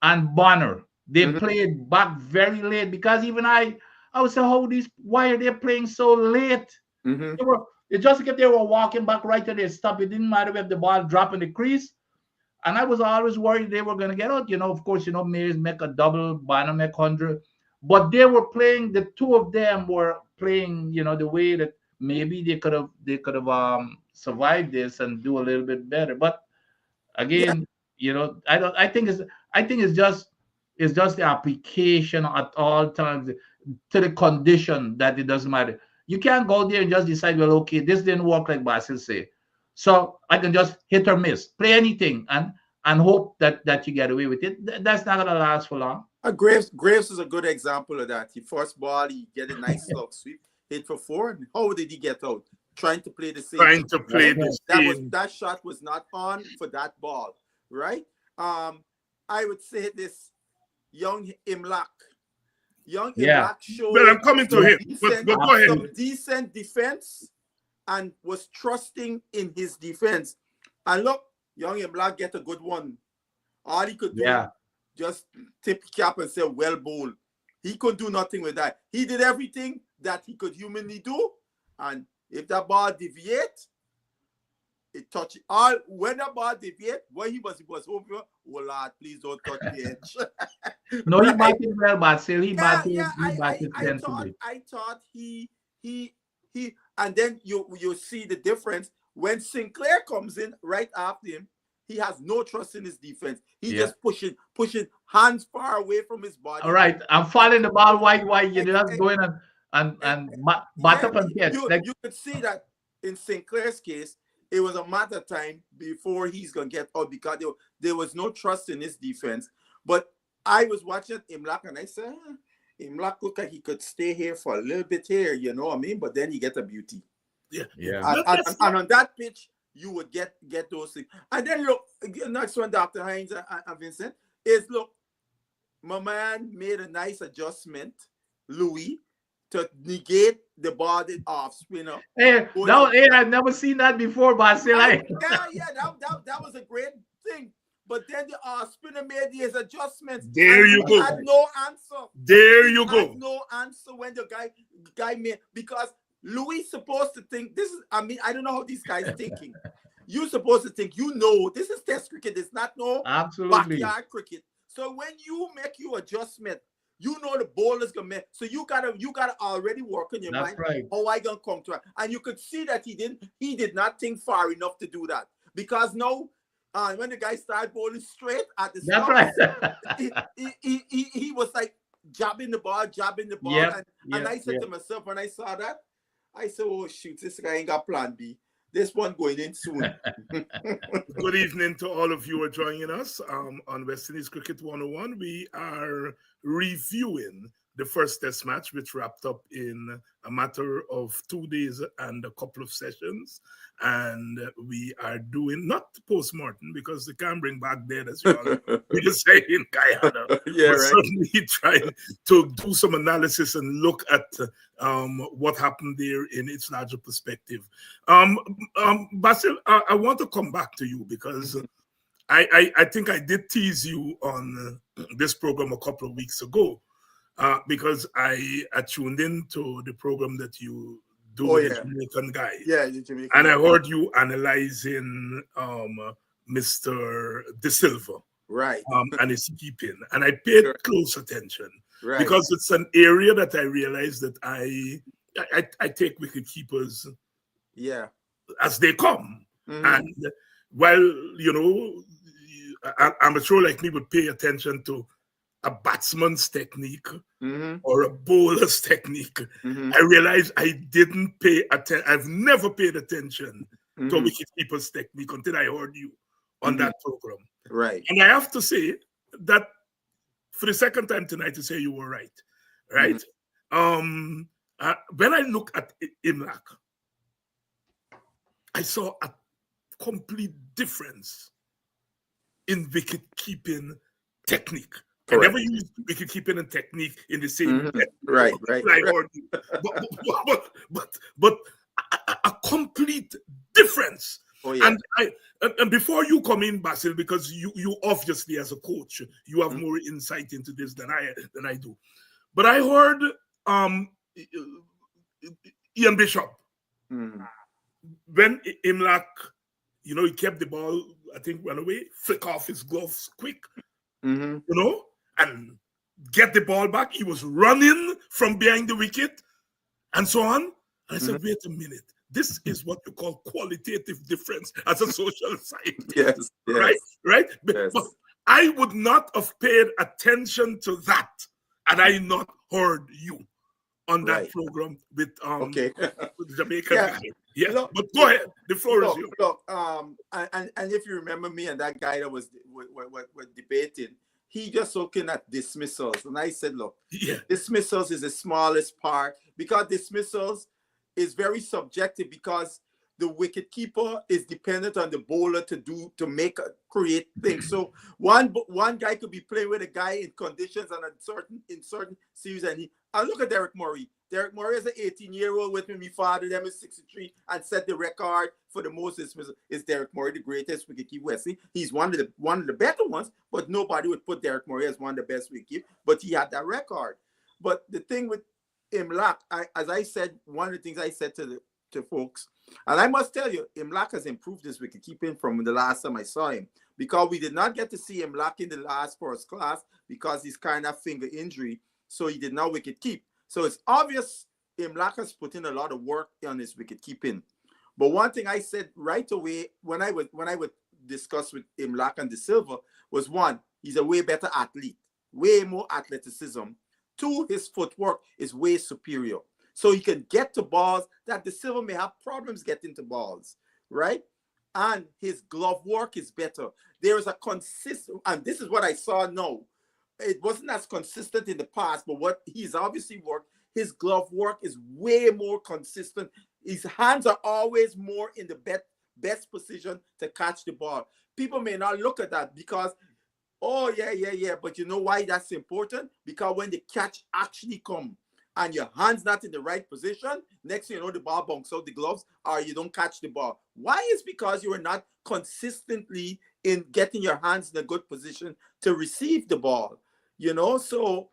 and Bonner. They played back very late because even I would say, why are they playing so late? It's just if they were walking back right to their stop. It didn't matter if the ball dropped in the crease. And I was always worried they were going to get out. Of course, Mays make a double, Banner make 100. But they were playing, the two of them were playing, the way that maybe they could have survived this and do a little bit better. But again, I think it's just the application at all times to the condition that it doesn't matter. You can't go there and just decide, well, okay, this didn't work like Basil say, so I can just hit or miss, play anything and hope that you get away with it. That's not gonna last for long.
Graves is a good example of that. He first ball, he get a nice slug sweep, hit for 4. And how did he get out? Trying to play the same. That shot was not on for that ball, right? I would say this: young Imlak showed.
Well, I'm coming to him. But go ahead.
Some decent defense and was trusting in his defense. And look, young Imlak get a good one. All he could do, just tip cap and say, well bowled. He could do nothing with that. He did everything that he could humanly do, and if that ball deviate, it touch all. When that ball deviate, where he was over. Oh Lord, please don't touch the edge.
No, he batted well, but still he batted.
I thought he, and then you see the difference when Sinclair comes in right after him. He has no trust in his defense. He just pushing hands far away from his body.
All right, I'm following the ball wide. You're just going and bat up and catch.
You could see that in Sinclair's case, it was a matter of time before he's gonna get out because there was no trust in his defense. But I was watching Imlak and I said, Imlak looked like he could stay here for a little bit here, you know what I mean? But then he get a beauty.
Yeah.
And on that pitch, you would get those things. And then look, next one, Dr. Hines and Vincent, is look, my man made a nice adjustment, Louis, to negate the ball off spinner.
I've never seen that before, but still,
that was a great thing. But then the spinner made his adjustments.
There you go.
Had no answer.
There you go.
Had no answer when the guy made, because Louis supposed to think this is. I mean, I don't know how these guys thinking. You're supposed to think, this is Test cricket. It's not backyard cricket. So when you make your adjustment, the bowler's gonna make. So you gotta already work in your mind.
Right.
How I gonna come to it? And you could see that he did not think far enough to do that, because now when the guy started bowling straight at the start, he was like jabbing the ball.
Yep.
And I said to myself when I saw that, I said, oh shoot, this guy ain't got plan B. This one going in soon.
Good evening to all of you who are joining us on West Indies Cricket 101. We are reviewing the first test match, which wrapped up in a matter of 2 days and a couple of sessions. And we are doing not post-mortem, because they can't bring back dead, as you all we just say in Guyana. Certainly trying to do some analysis and look at what happened there in its larger perspective. Basil, I want to come back to you, because I think I did tease you on this program a couple of weeks ago, because I tuned into the program that you do with the Jamaican guy.
Yeah, the Jamaican.
And I heard you analyzing Mr. De Silva.
Right.
And his keeping. And I paid close attention. Right. Because it's an area that I realized that I take wicket keepers as they come. Mm-hmm. And while, I'm sure like me would pay attention to a batsman's technique or a bowler's technique, I realized I didn't pay attention. I've never paid attention to a wicketkeeper's technique until I heard you on that program.
Right.
And I have to say that for the second time tonight to say you were right. Right? When I look at Imlak, I saw a complete difference in wicket-keeping technique. I never used wicket-keeping and technique in the same way.
Right.
But a complete difference. Oh, yeah. And before you come in, Basil, because you obviously as a coach, you have more insight into this than I do. But I heard Ian Bishop when Imlak, he kept the ball I think, run away, flick off his gloves quick,
Mm-hmm.
you know, and get the ball back. He was running from behind the wicket and so on. And I said,
Mm-hmm.
wait a minute. This is what you call qualitative difference as a social scientist.
Yes,
Right? Right?
Yes.
But I would not have paid attention to that had I not heard you on that program with with the Jamaican guy. Yes.
Look,
but go ahead. The floor is yours.
Look, and if you remember me and that guy that was debating, he just looking at dismissals. And I said, look, dismissals is the smallest part, because dismissals is very subjective, because the wicket keeper is dependent on the bowler to create things. So one guy could be playing with a guy in conditions and in certain series, and I look at Derek Murray. Derek Murray is an 18-year-old with me. My father, them is 63, and set the record for the most dismissal. Is Derek Murray the greatest wicketkeeper? Wesley? He's one of the better ones, but nobody would put Derek Murray as one of the best wicketkeepers. But he had that record. But the thing with Imlach, as I said, one of the things I said to folks, and I must tell you, Imlach has improved his wicketkeeping from the last time I saw him, because we did not get to see Imlach in the last first class because he's kind of finger injury, so he did not wicket keep. So it's obvious Imlach has put in a lot of work on his wicket keeping. But one thing I said right away when I would discuss with Imlach and De Silva was, one, he's a way better athlete, way more athleticism. Two, his footwork is way superior. So he can get to balls that De Silva may have problems getting to balls, right? And his glove work is better. There is a consistent, and this is what I saw now. It wasn't as consistent in the past, but what he's obviously worked, his glove work is way more consistent. His hands are always more in the best position to catch the ball. People may not look at that because, oh, yeah. But you know why that's important? Because when the catch actually comes, and your hand's not in the right position, next thing you know, the ball bounces out the gloves or you don't catch the ball. Why? Is because you are not consistently in getting your hands in a good position to receive the ball. You know, so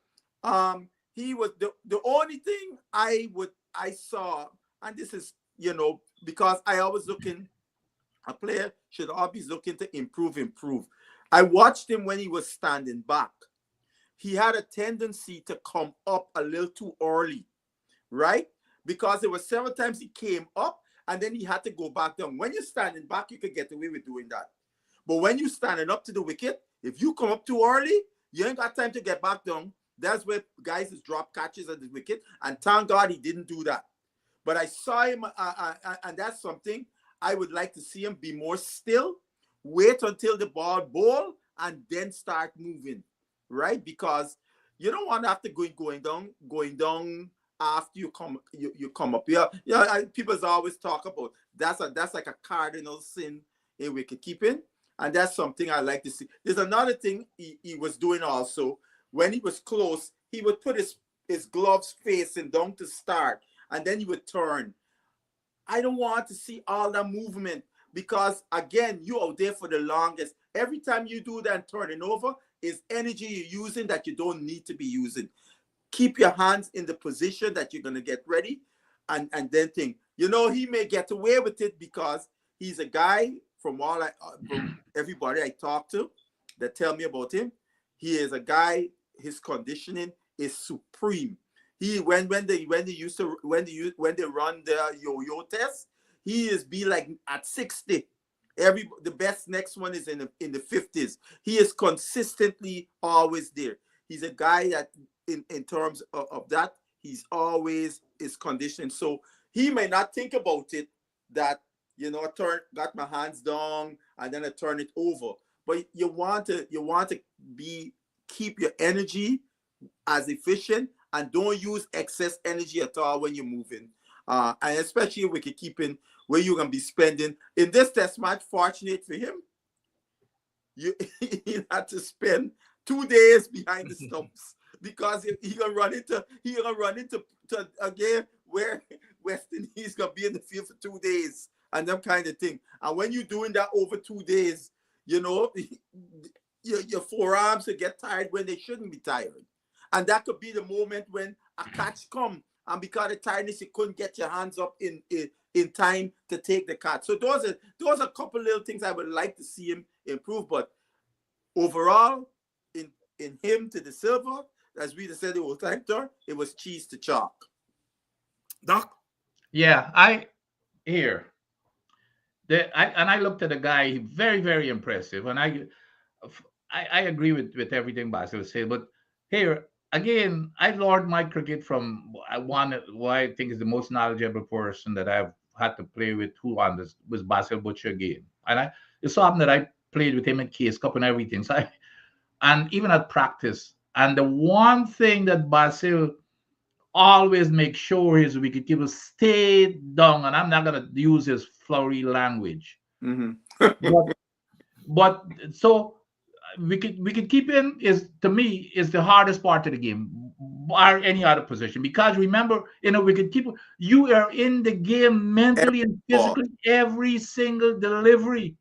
he was the only thing I saw, and this is, you know, because I always a player should always looking to improve. I watched him when he was standing back. He had a tendency to come up a little too early, right? Because there were several times he came up and then he had to go back down. When you're standing back, you could get away with doing that. But when you're standing up to the wicket, if you come up too early, you ain't got time to get back down. That's where guys just drop catches at the wicket. And thank God he didn't do that. But I saw him, and that's something I would like to see him be more still, wait until the ball bowl, and then start moving. Right, because you don't want to have to going down after you come up. Yeah. People always talk about that's like a cardinal sin in wicket keeping, and that's something I like to see. There's another thing he was doing also. When he was close, he would put his gloves facing down to start, and then he would turn. I don't want to see all that movement because again, you out there for the longest. Every time you do that and turning over, is energy you're using that you don't need to be using. Keep your hands in the position that you're going to get ready and then think. You know, he may get away with it because he's a guy from everybody I talk to that tell me about him. He is a guy, his conditioning is supreme. When they run the yo-yo test, he is like at 60. The best next one is in the 50s. He is consistently always there. He's a guy that in terms of that, he's always is conditioned. So he may not think about it that, you know, I got my hands down and then I turn it over. But you want to keep your energy as efficient and don't use excess energy at all when you're moving. And especially wicket keeping, where you're going to be spending in this test match. Fortunate for him, he had to spend 2 days behind the stumps because he gonna run into a game where West Indies gonna be in the field for 2 days and them kind of thing. And when you're doing that over 2 days, you know, your forearms will get tired when they shouldn't be tired. And that could be the moment when a catch come and because of tiredness, you couldn't get your hands up in time to take the catch. So those are a couple little things I would like to see him improve. But overall, in him to the silver, as we said the old time, it was cheese to chalk.
Doc?
Yeah, I looked at the guy, very, very impressive. And I agree with everything Basil said. But here, again, I learned my cricket from who I think is the most knowledgeable person that I've had to play with who on this was Basil Butcher again. And it's something that I played with him at Case Cup and everything. So and even at practice. And the one thing that Basil always make sure his wicketkeeper stay down, and I'm not gonna use his flowery language. but so wicketkeeping is, to me, is the hardest part of the game, or any other position, because remember, in a wicketkeeper, you are in the game mentally and physically every single delivery,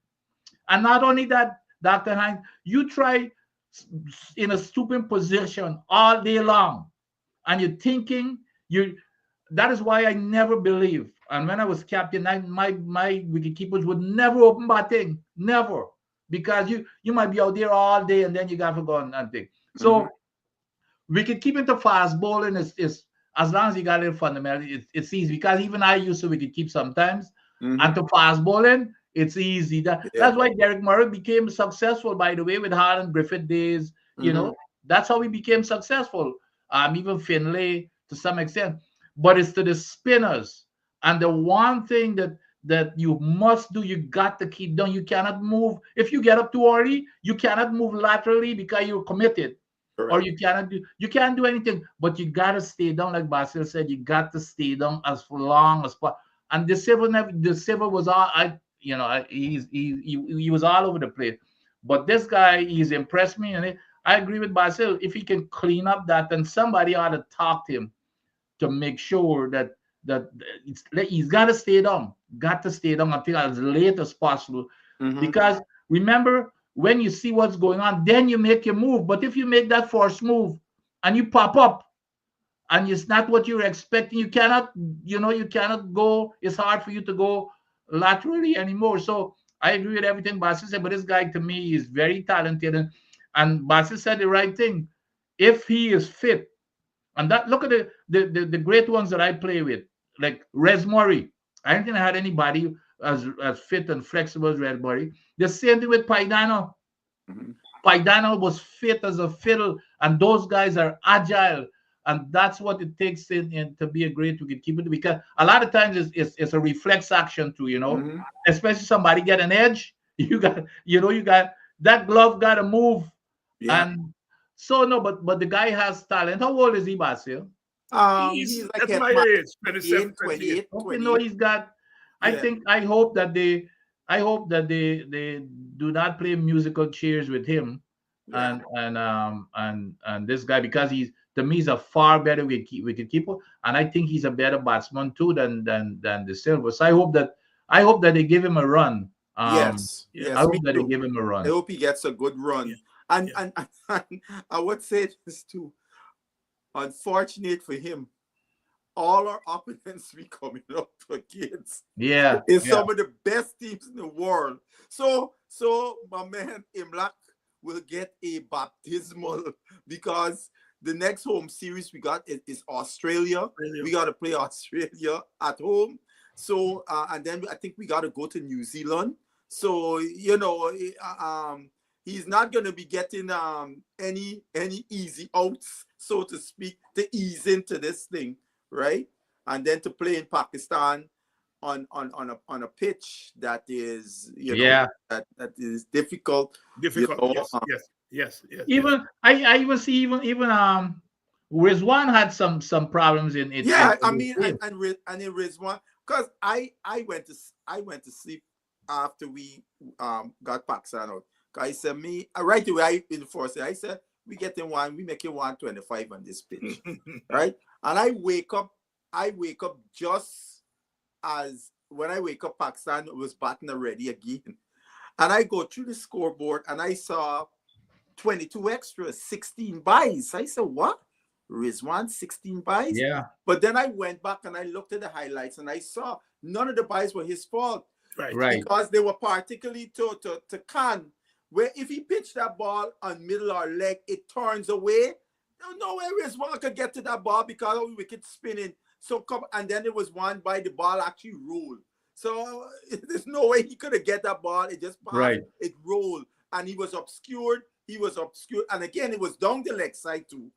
and not only that, Dr. Hines, you try in a stupid position all day long, and you're thinking that is why I never believe. And when I was captain, my wicketkeepers would never open batting, never, because you might be out there all day and then you got to go and think. So wicketkeeping to fast bowling is as long as you got it fundamentally, it's easy, because even I used to wicketkeep sometimes, and to fast bowling, it's easy. That's why Derek Murray became successful, by the way, with Harlan Griffith days. You know, that's how he became successful. Even Finlay to some extent. But it's to the spinners. And the one thing that you must do, you got to keep down. You cannot move. If you get up too early, you cannot move laterally because you're committed. Correct. Or you can't do anything. But you gotta stay down, like Basil said. You got to stay down as long as possible. And the silver was all he was all over the place. But this guy, he's impressed me, and I agree with Basil. If he can clean up that, then somebody ought to talk to him to make sure that he's got to stay down. Got to stay down until as late as possible. Because remember, when you see what's going on, then you make your move. But if you make that forced move and you pop up and it's not what you're expecting, you cannot go. It's hard for you to go laterally anymore. So I agree with everything Basil said, but this guy, to me, is very talented. And Basil said the right thing. If he is fit, and that, look at the great ones that I play with, like Res Murray. I don't think I had anybody as fit and flexible as Res Murray. The same thing with Paidano. Paidano was fit as a fiddle, and those guys are agile. And that's what it takes to be a great wicketkeeper, because a lot of times it's a reflex action too, especially somebody get an edge. You got that glove got to move. Yeah. And so no, but the guy has talent. How old is he, Basil?
He's like
that's my age, 27,
28.
Okay, no, he's got. I hope that they do not play musical chairs with him, and this guy, because to me, he's a far better wicketkeeper, and I think he's a better batsman too than the Silver. So I hope that they give him a run.
Yes.
I hope that they give him a run.
I hope he gets a good run. And I would say this too. Unfortunate for him, all our opponents we coming up against, some of the best teams in the world. So my man Imlak will get a baptismal, because the next home series we got is Australia. We got to play Australia at home. So and then I think we got to go to New Zealand. So he's not going to be getting any easy outs, so to speak, to ease into this thing, right? And then to play in Pakistan on a pitch that is that is difficult.
Yes.
Even I even see even Rizwan had some problems in it.
And in Rizwan, because I went to sleep after we got Pakistan out. I said, right away in the first, I said, we making 125 on this pitch, right? And I wake up just as when I wake up, Pakistan was batting already again. And I go through the scoreboard and I saw 22 extras, 16 buys. I said, what? Rizwan 16 buys.
Yeah.
But then I went back and I looked at the highlights and I saw none of the buys were his fault.
Right.
Because they were particularly to Khan, where if he pitched that ball on middle or leg, it turns away. No way Rizwan could get to that ball because of the wicket spinning. So come, and then it was one by the ball actually rolled. So there's no way he could have get that ball. It just passed.
Right.
It rolled. And he was obscured. And again, it was down the leg side too.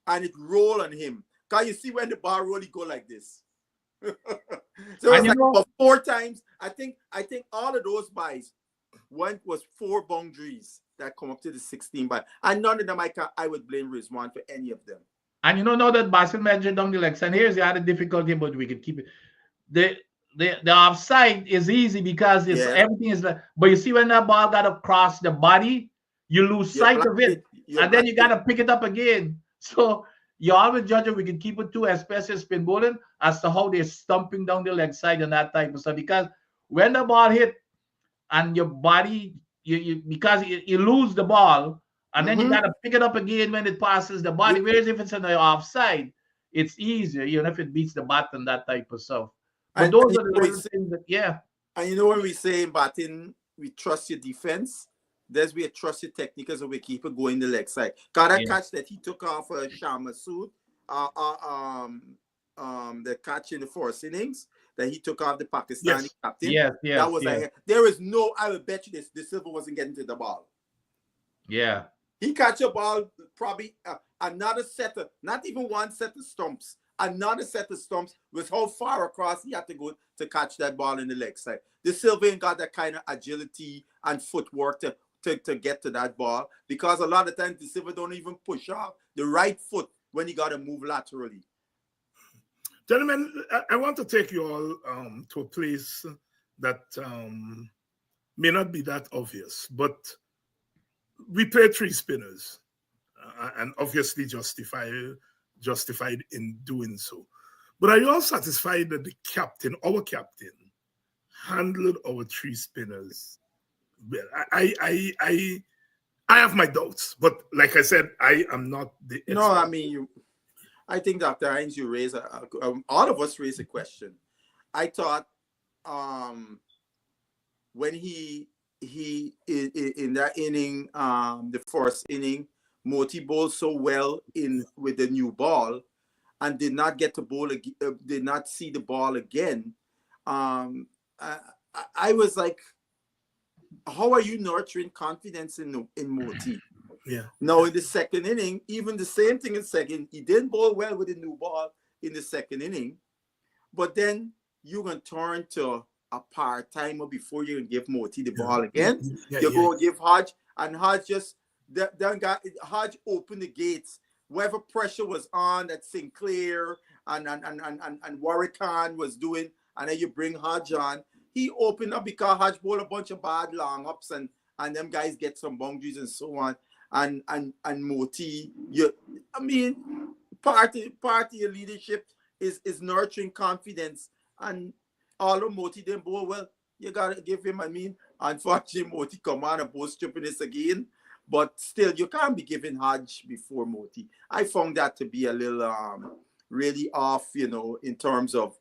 And it rolled on him. Because you see when the ball roll, he go like this. So it was like about 4 times. I think all of those buys was 4 boundaries that come up to the 16 by. And none of them I would blame Rizwan for any of them.
And now that Basil mentioned down the legs, and here's the other difficulty about we could keep it. The offside is easy because everything is like, but you see when that ball got across the body, you lose sight of it. And then you gotta pick it up again. So you always judge if we can keep it too, especially spin bowling, as to how they're stumping down the leg side and that type of stuff. Because when the ball hit and your body, because you lose the ball, and then you gotta pick it up again when it passes the body. Whereas if it's on the offside, it's easier, if it beats the bat and that type of stuff. But those are the little things that,
And when we say in batting, we trust your defense, there's we trust your technique as we keep it going the leg side. Got that catch that he took off Shah Masood, the catch in the 4th innings that he took off the Pakistani captain. That was there is no, I will bet you the Silver wasn't getting to the ball.
Yeah.
He catch a ball, probably another set of, not even one set of stumps. Another set of stumps was how far across he had to go to catch that ball in the leg side. The Silver ain't got that kind of agility and footwork to get to that ball, because a lot of times the Silver don't even push off the right foot when you got to move laterally.
Gentlemen, I want to take you all to a place that may not be that obvious, but we play 3 spinners and obviously justified in doing so. But are you all satisfied that the captain, our captain, handled our 3 spinners well? I have my doubts, but like I said, I am not the expert.
No, I mean, I think Dr. Hines, you raise all of us raise a question. I thought when he in that inning, the 1st inning, Moti bowled so well with the new ball and did not get to bowl, did not see the ball again. I was like, how are you nurturing confidence in Moti?
Yeah.
Now in the 2nd inning, even the same thing in second, he didn't bowl well with the new ball in the 2nd inning, but then you're going to turn to a part-timer before you give Moti the ball again. You're going to give Hodge, and Hodge just, Hodge opened the gates. Whatever pressure was on that Sinclair and Warwick Khan was doing, and then you bring Hodge on, he opened up because Hodge bowled a bunch of bad long ups and them guys get some boundaries and so on. And Moti, part of your leadership is nurturing confidence. And although Moti didn't bowl well, you gotta give him, unfortunately Moti come on and bowl stupidness again. But still, you can't be giving Hodge before Moti. I found that to be a little really off, in terms of,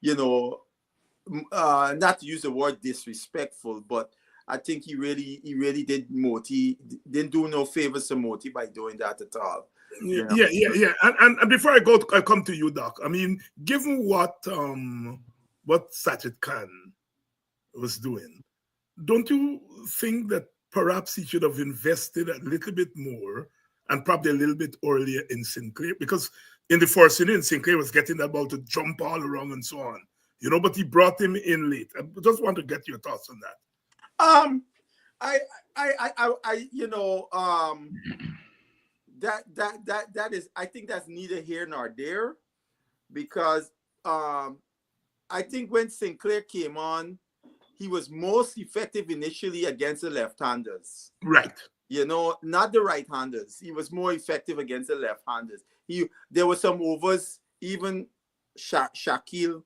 not to use the word disrespectful, but I think he really did Moti, didn't do no favors to Moti by doing that at all.
Yeah. And before I come to you, Doc, given what Sajid Khan was doing, don't you think that perhaps he should have invested a little bit more and probably a little bit earlier in Sinclair? Because in the 1st inning, Sinclair was getting that ball to jump all around and so on, but he brought him in late. I just want to get your thoughts on that.
That is, I think that's neither here nor there, because I think when Sinclair came on, he was most effective initially against the left-handers.
Right.
Not the right-handers. He was more effective against the left-handers. There were some overs, even Shaquille,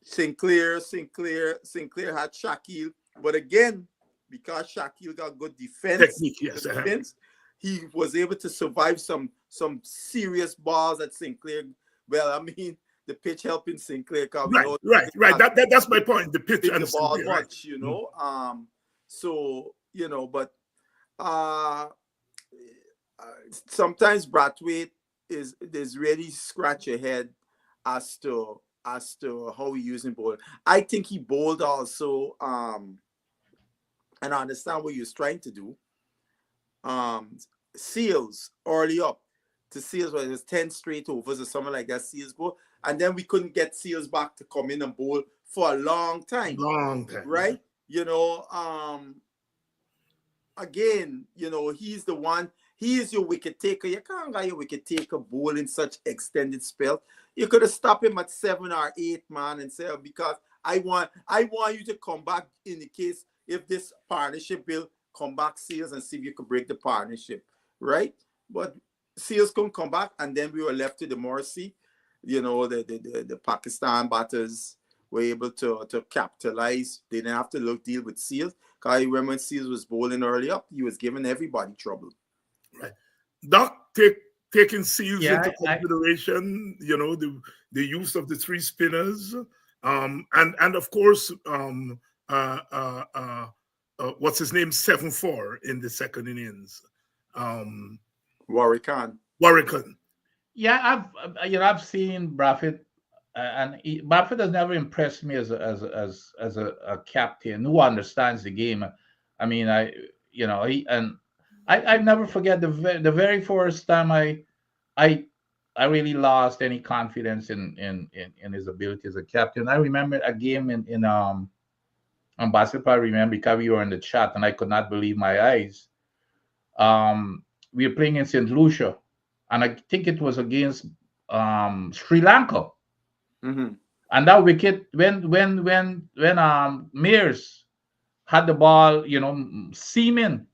Sinclair had Shaquille, but again, because Shaquille got good defense, he was able to survive some some serious balls at Sinclair. Well, I mean, the pitch helping Sinclair.
Right. That's my point. The pitch and
the ball
Sinclair,
much, you know. So you know, but sometimes Brathwaite is really scratch your head as to how he using bowl. I think he bowled also, and I understand what he was trying to do. Seals early up to Seals when it was 10 straight overs or something like that. Seals bowl, and then we couldn't get Seals back to come in and bowl for a long time. Right? You know, again, you know, he's the one. He is your wicket taker. You can't get your wicket taker bowl in such extended spell. You could have stopped him at 7 or 8, man, and said, because I want you to come back in the case if this partnership bill come back, Seals, and see if you could break the partnership, right? But Seals couldn't come back, and then we were left to the mercy. You know, the Pakistan batters were able to capitalize. They didn't have to deal with Seals. Because I remember when Seals was bowling early up, he was giving everybody trouble.
Right. Doc, taking Seals into consideration, you know, the use of the 3 spinners, and of course, what's his name, 7-4 in the second innings.
Warwick-Khan.
Yeah, I've seen Brathwaite, and Brathwaite has never impressed me as a captain who understands the game. I mean, I never forget the very first time I really lost any confidence in his ability as a captain. I remember a game in basketball. I remember because we were in the chat and I could not believe my eyes. We were playing in St. Lucia, and I think it was against Sri Lanka.
Mm-hmm.
And that wicket, when Mears had the ball, you know, seaming,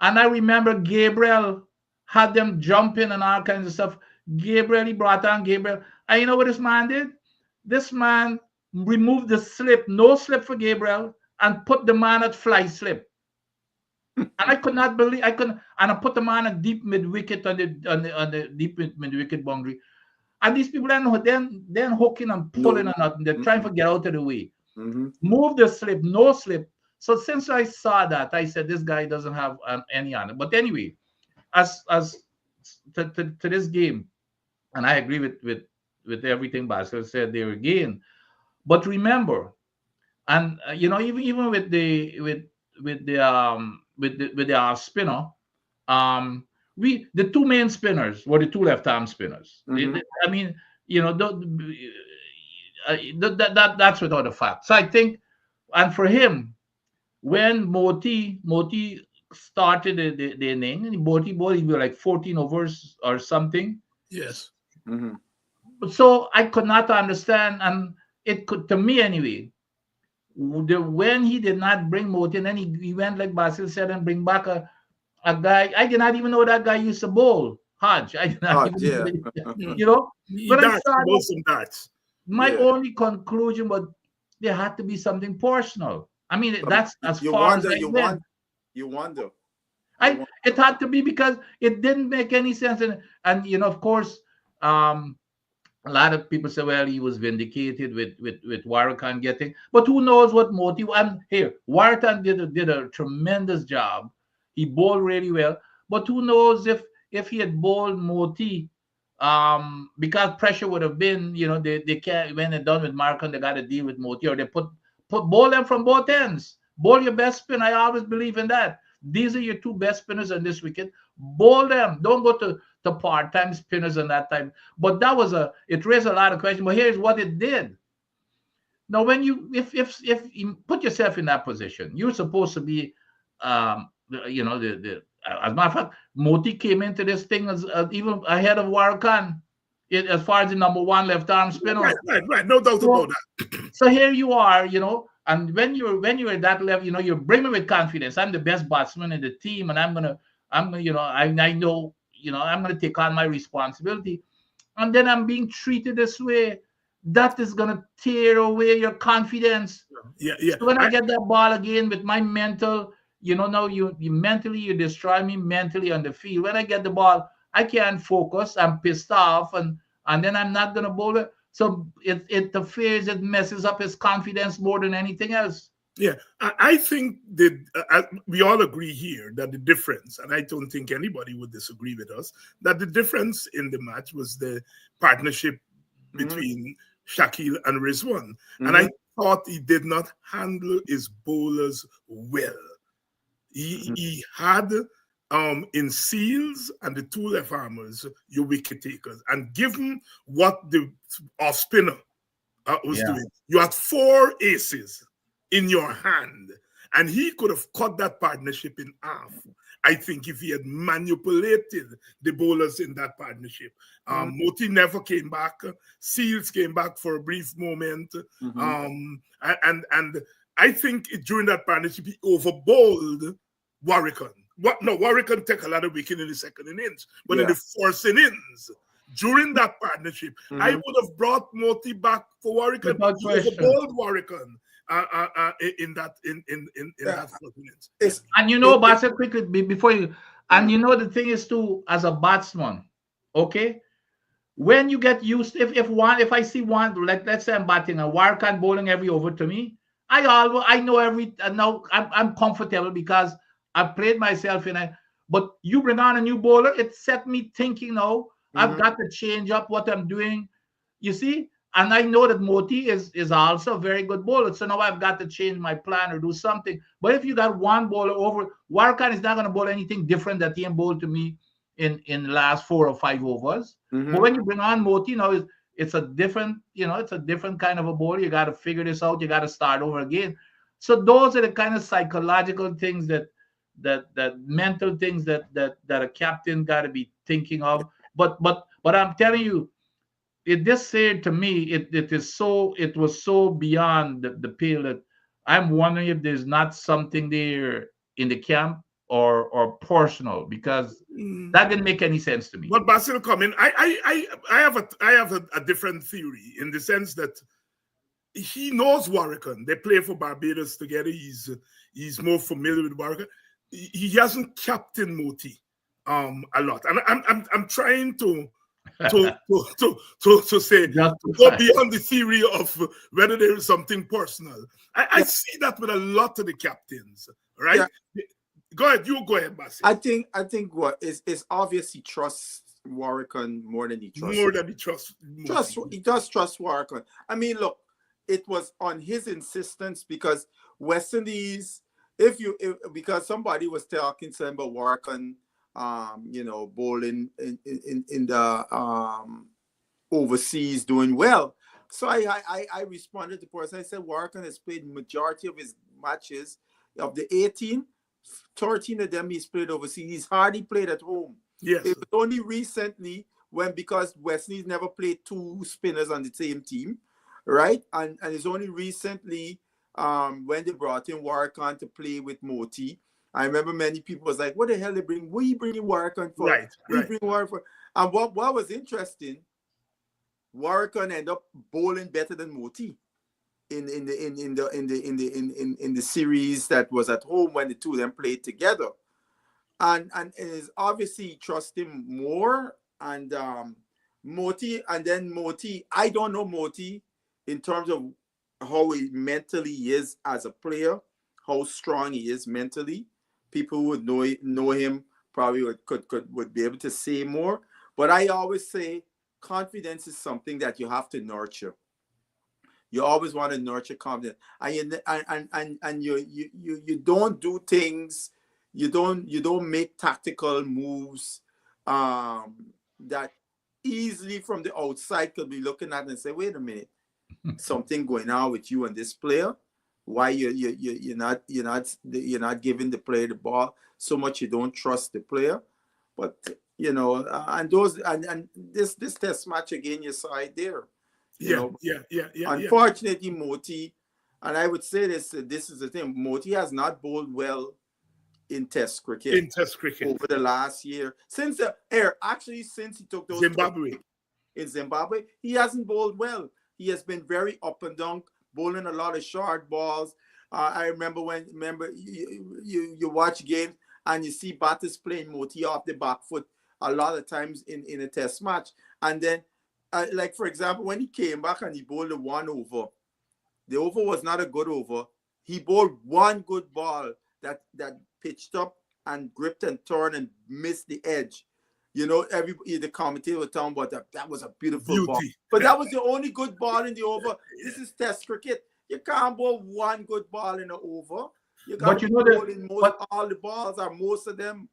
and I remember Gabriel had them jumping and all kinds of stuff. Gabriel, he brought on Gabriel. And you know what this man did? This man removed the slip, no slip for Gabriel, and put the man at fly slip. And I could not believe and I put the man at deep mid wicket on the deep mid wicket boundary. And these people then hooking and pulling and nothing. They're trying to get out of the way.
Mm-hmm.
Move the slip, no slip. So since I saw that, I said this guy doesn't have any on it. But anyway, as to this game, and I agree with everything Basil said there again. But remember, and you know, even with the spinner, the 2 main spinners were the 2 left-arm spinners.
Mm-hmm.
I mean, you know, that's without a fact. So I think, and for him, when Moti started the inning, and Moti bowled, he was like 14 overs or something.
Yes.
Mm-hmm.
So I could not understand, and it could, to me anyway, when he did not bring Moti, and then he went, like Basil said, and bring back a guy. I did not even know that guy used to bowl. Hodge. I did not even know, you know. But I saw
that.
My only conclusion was there had to be something personal. I mean, that's as far as I went.
You wonder.
It had to be because it didn't make any sense. And you know, of course, a lot of people say, well, he was vindicated with Warwick-Khan getting, but who knows what motive. And here, Warwick-Khan did a tremendous job. He bowled really well, but who knows if he had bowled Moti, because pressure would have been, you know, they can't, when they're done with Markham, they got to deal with Moti, or they bowl them from both ends. Bowl your best spin. I always believe in that. These are your 2 best spinners on this wicket. Bowl them. Don't go to part-time spinners on that time. But it raised a lot of questions. But here's what it did. Now, when if you put yourself in that position, you're supposed to be, you know, as a matter of fact, Moti came into this thing as even ahead of Warwick-Khan as far as the number 1 left-arm spinner.
Right. No doubt about that.
So here you are, you know, and when you're at that level, you know, you're brimming with confidence. I'm the best batsman in the team, and I'm gonna, you know, I know, you know, I'm gonna take on my responsibility, and then I'm being treated this way. That is gonna tear away your confidence.
Yeah.
So when I get that ball again with my mental, you know, now you mentally, you destroy me mentally on the field. When I get the ball, I can't focus. I'm pissed off, and then I'm not gonna bowl it. So it interferes. It messes up his confidence more than anything else.
Yeah, I think that we all agree here that the difference, and I don't think anybody would disagree with us, that the difference in the match was the partnership between Shakil and Rizwan. And I thought he did not handle his bowlers well. He had in Seals and the two left armers, your wicket takers, and given what the off spinner was doing, you had 4 aces in your hand, and he could have cut that partnership in half. I think if he had manipulated the bowlers in that partnership. Moti never came back. Seals came back for a brief moment. And I think during that partnership, he overbowled Warrican. Warrican took a lot of wicket in the second innings, but in the first innings, during that partnership, I would have brought Moti back for Warrican. He overbowled Warrican. In that first minutes.
And you know, Bassett, quickly before you, and you know the thing is too, as a batsman, okay, when you get used, if I see one, like let's say I'm batting and Warkan bowling every over to me, I know I'm comfortable because I've played myself in a. But you bring on a new bowler, it set me thinking now. I've got to change up what I'm doing. You see. And I know that Moti is also a very good bowler. So now I've got to change my plan or do something. But if you got one bowler over, Warkan is not going to bowl anything different that he bowled to me in the last 4 or 5 overs. But when you bring on Moti, now it's a different, it's a different kind of a bowler. You got to figure this out. You got to start over again. So those are the kind of psychological things that mental things that a captain got to be thinking of. But I'm telling you, it just said to me, it was so beyond the pale that I'm wondering if there's not something there in the camp or personal, because that didn't make any sense to me.
But Basil coming, I have a different theory in the sense that he knows Warrican. They play for Barbados together. He's more familiar with Warrican. He hasn't captained Moti a lot, and I'm trying to say, to go beyond the theory of whether there is something personal. I see that with a lot of the captains, right? Yeah. Go ahead, Basi.
I think what is obvious, he trusts Warrican more than he trusts. He does trust Warrican. I mean, look, it was on his insistence because West Indies, because somebody was talking to him about Warrican, bowling in the overseas doing well. So I responded to the person. I said, Warrican has played majority of his matches. Of the 18, 13 of them he's played overseas. He's hardly played at home.
Yes.
It was only recently because West Indies never played 2 spinners on the same team, right? And it's only recently when they brought in Warrican to play with Moti. I remember many people was like, what the hell we bringing Warrican for?
Right.
Bring Warrican for. And what was interesting, Warrican ended up bowling better than Moti in the series that was at home when the two of them played together. And is obviously trust him more. And Moti, I don't know Moti in terms of how he mentally is as a player, how strong he is mentally. People would know him, probably would be able to say more. But I always say confidence is something that you have to nurture. You always want to nurture confidence, and you don't do things. You don't make tactical moves that easily from the outside could be looking at and say, wait a minute, something going on with you and this player. Why you're not giving the player the ball so much, you don't trust the player. But and this test match again, you saw it there.
Yeah.
Unfortunately, Moti, and I would say this is the thing, Moti has not bowled well in Test cricket. Over the last year, since he took those in Zimbabwe, he hasn't bowled well. He has been very up and down, bowling a lot of short balls. I remember you watch games and you see batters playing Moti off the back foot a lot of times in a test match. And then, like for example, when he came back and he bowled the 1 over, the over was not a good over. He bowled one good ball that pitched up and gripped and turned and missed the edge. You know, the commentator was talking about that was a beautiful ball. But that was the only good ball in the over. This is test cricket. You can't bowl one good ball in the over. You got to bowl in all the balls or most of them.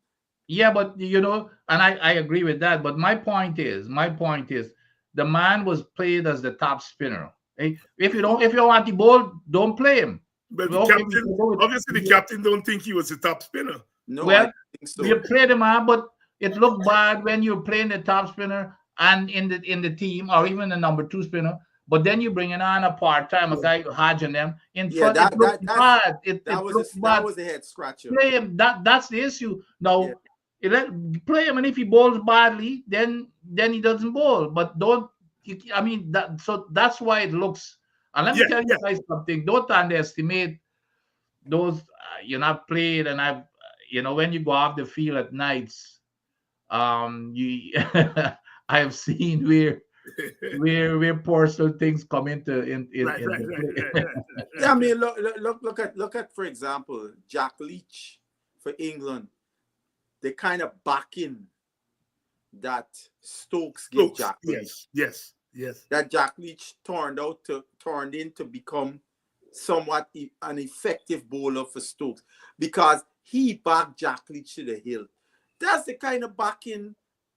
Yeah, but you know, and I agree with that. But my point is, the man was played as the top spinner. If you want the ball, don't play him.
But obviously the captain don't think he was the top spinner.
No,
well,
I think so.
You play the man, but it looked bad when you're playing the top spinner and in the team or even the number 2 spinner. But then you bring in on a part-time, a guy hodging them in front. It looked bad. That
was a head scratcher.
Play him. That's the issue. Now, play him, and if he bowls badly, then he doesn't bowl. But don't. I mean, that's why it looks. And let me tell you guys something. Don't underestimate those. I've played, and I've. When you go off the field at nights, I have seen where personal things come into
Yeah, I mean, look at for example, Jack Leach for England, the kind of backing that Stokes gave Jack Leach.
Yes.
That Jack Leach turned in to become somewhat an effective bowler for Stokes because he backed Jack Leach to the hill. That's the kind of backing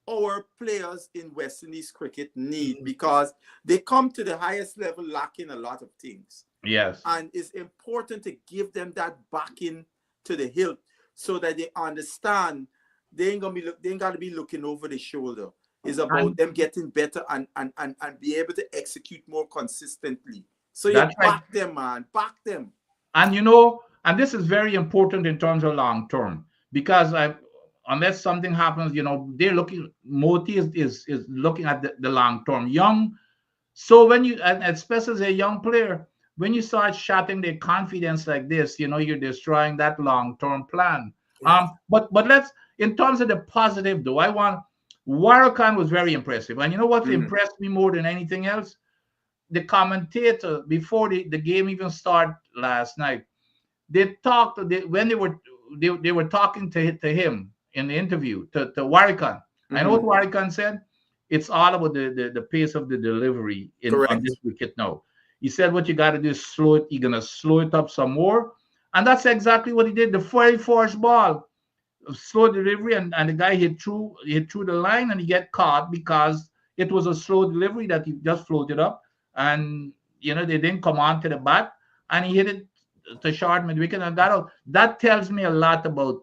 our players in West Indies cricket need because they come to the highest level lacking a lot of things.
Yes.
And it's important to give them that backing to the hilt so that they understand they ain't got to be looking over the shoulder. It's about them getting better and be able to execute more consistently. So you back them, man. Back them.
And and this is very important in terms of long term because unless something happens, they're looking. Moti is looking at the long term. Young, so when you, and especially as a young player, when you start shattering their confidence like this, you're destroying that long term plan. But let's, in terms of the positive though, Warrican was very impressive, and you know what impressed me more than anything else? The commentator before the game even started last night, they talked when they were talking to him in the interview to Warrican. I know what Warrican said. It's all about the pace of the delivery on this wicket now. He said what you got to do is slow it. You're gonna slow it up some more, and that's exactly what he did. The very first ball, slow delivery, and the guy hit through the line, and he get caught because it was a slow delivery that he just floated up, and they didn't come on to the bat, and he hit it to short mid wicket and got out. That tells me a lot about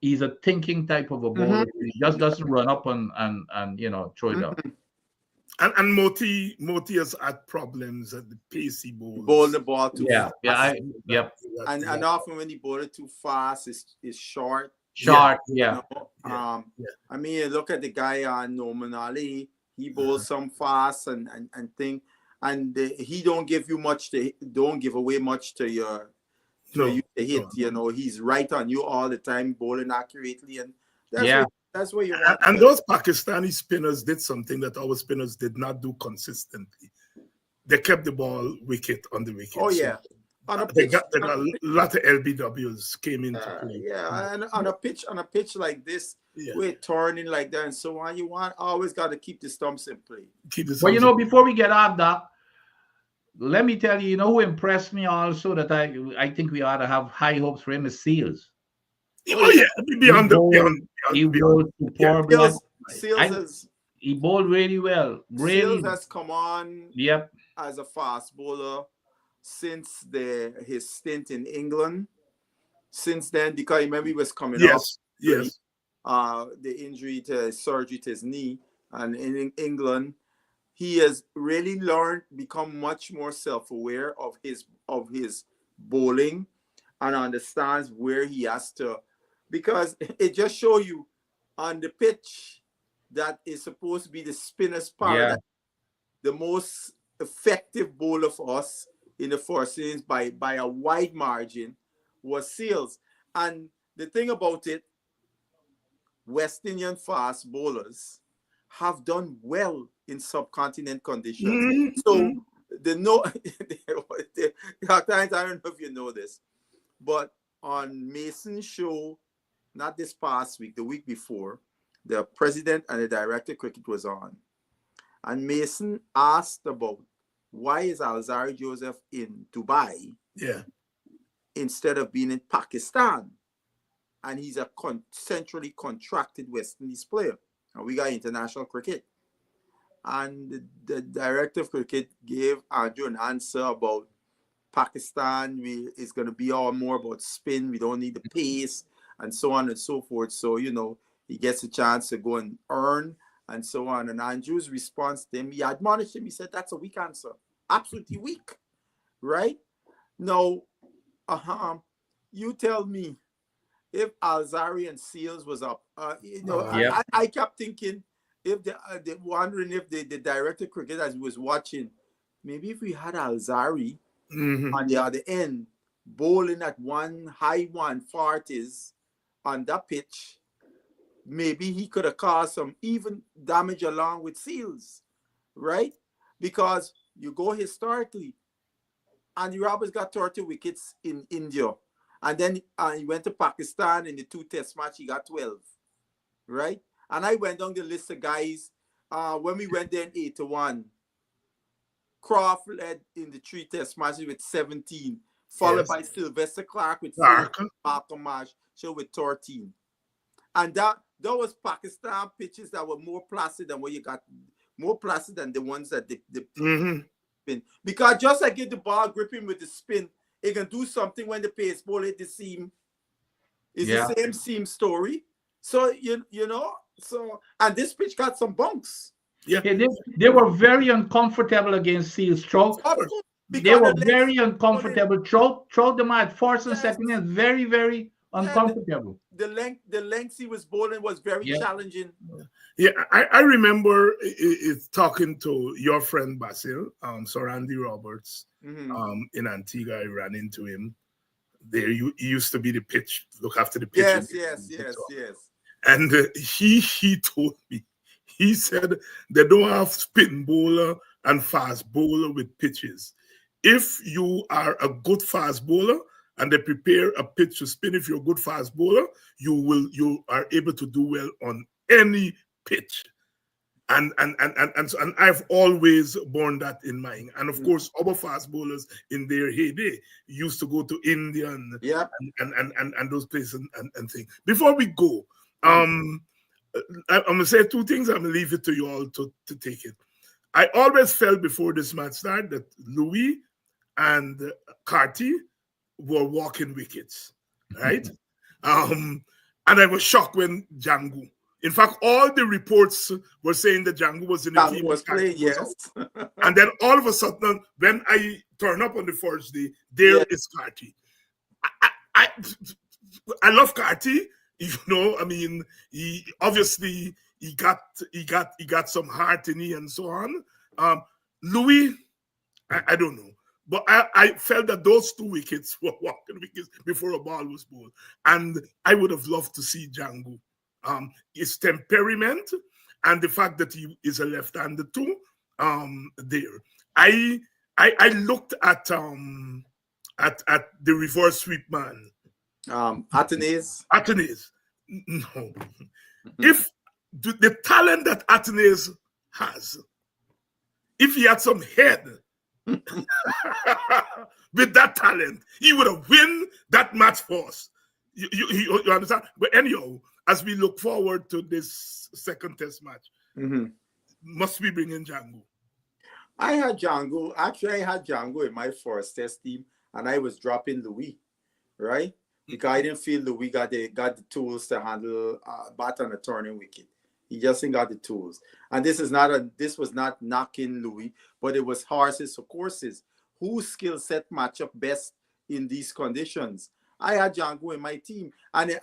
he's a thinking type of a bowler. He just doesn't run up and throw it out.
And Moti has had problems at the pace he bowls.
Bowling the ball too fast.
And
often when he bowls it too fast, it's short.
I
mean, look at the guy on Norman Ali. He bowls some fast and thing, and he don't give away much to you to hit. He's right on you all the time, bowling accurately, and that's what you want.
And those Pakistani spinners did something that our spinners did not do consistently. They kept the ball wicket on the wicket.
Oh yeah.
They got a lot of LBWs came into play.
And on a pitch like this, we're turning like that and so on. You always got to keep the stumps in play.
Well, before we get off, Doc, let me tell you, who impressed me also that I think we ought to have high hopes for him is Seals.
Oh yeah, beyond.
He bowled superbly. He bowled really well.
Seals has come on.
Yep.
As a fast bowler since his stint in England. Since then, because remember he was coming off.
Yes.
The injury to surgery to his knee, and in England, he has really become much more self-aware of his bowling, and understands where he has to, because it just shows you on the pitch that is supposed to be the spinner's part. The most effective bowler for us in the first innings by a wide margin was Seals. And the thing about it, West Indian fast bowlers have done well in subcontinent conditions. So the no, Dr. Hines, I don't know if you know this, but on Mason's show, not this past week, the week before, the president and the director of cricket was on. And Mason asked about why is Alzari Joseph in Dubai instead of being in Pakistan? And he's a centrally contracted West Indies player. And we got international cricket. And the director of cricket gave Andrew an answer about Pakistan. It's going to be all more about spin. We don't need the pace and so on and so forth. So, you know, he gets a chance to go and earn and so on. And Andrew's response to him, he admonished him. He said, that's a weak answer. Absolutely weak. Right? Now, you tell me, if Alzari and Seals was up, you know, I kept thinking, if they wondering if the director of cricket, as he was watching, maybe if we had Alzari on the other end, bowling at high 140s on that pitch, maybe he could have caused some even damage along with Seals, right? Because you go historically, Andy Roberts got 30 wickets in India. And then he went to Pakistan in the 2 test match, he got 12, right? And I went down the list of guys. When we went there in 81, Croft led in the 3 test matches with 17, followed by Sylvester Clark with 14, Malcolm Marsh with 13. And that was Pakistan pitches that were more placid than what you got, more placid than the ones that the spin. Because just like get the ball gripping with the spin, it can do something when the pace ball hit the seam. It's the same seam story. So you know, and this pitch got some bunks.
They were very uncomfortable against Seals. They were very uncomfortable. Throw them at first and second and very, very uncomfortable.
The length he was bowling was very challenging.
Yeah, I remember talking to your friend Basil, Sir Andy Roberts, in Antigua. I ran into him. There, he used to be the pitch, look after the pitch.
Yes.
And he told me, he said they don't have spin bowler and fast bowler with pitches. If you are a good fast bowler and they prepare a pitch to spin, if you're a good fast bowler, you are able to do well on any pitch. And I've always borne that in mind. And of course, our fast bowlers in their heyday used to go to India and those places and things. Before we go, I'm gonna say 2 things. I'm gonna leave it to you all to take it. I always felt before this match started that Louis and Carty were walking wickets, right? And I was shocked when Django. In fact, all the reports were saying that Django was in the team.
Was playing,
And then all of a sudden, when I turn up on the first day, there is Carty. I love Carty. You know, I mean, he obviously he got some heart in him and so on. Louis, I don't know. But I felt that those 2 wickets were walking wickets before a ball was bowled. And I would have loved to see Django. His temperament and the fact that he is a left-handed too, there. I looked at the reverse sweep man.
Atenes.
No. If the talent that Atenes has, if he had some head with that talent, he would have win that match for us. You understand? But anyhow, as we look forward to this second test match, must we bring in Django?
I had Django in my first test team, and I was dropping Louis, right? Because I didn't feel Louis got the tools to handle bat on a turning wicket. He just ain't got the tools. And this was not knocking Louis, but it was horses or courses. Whose skill set match up best in these conditions? I had Django in my team, and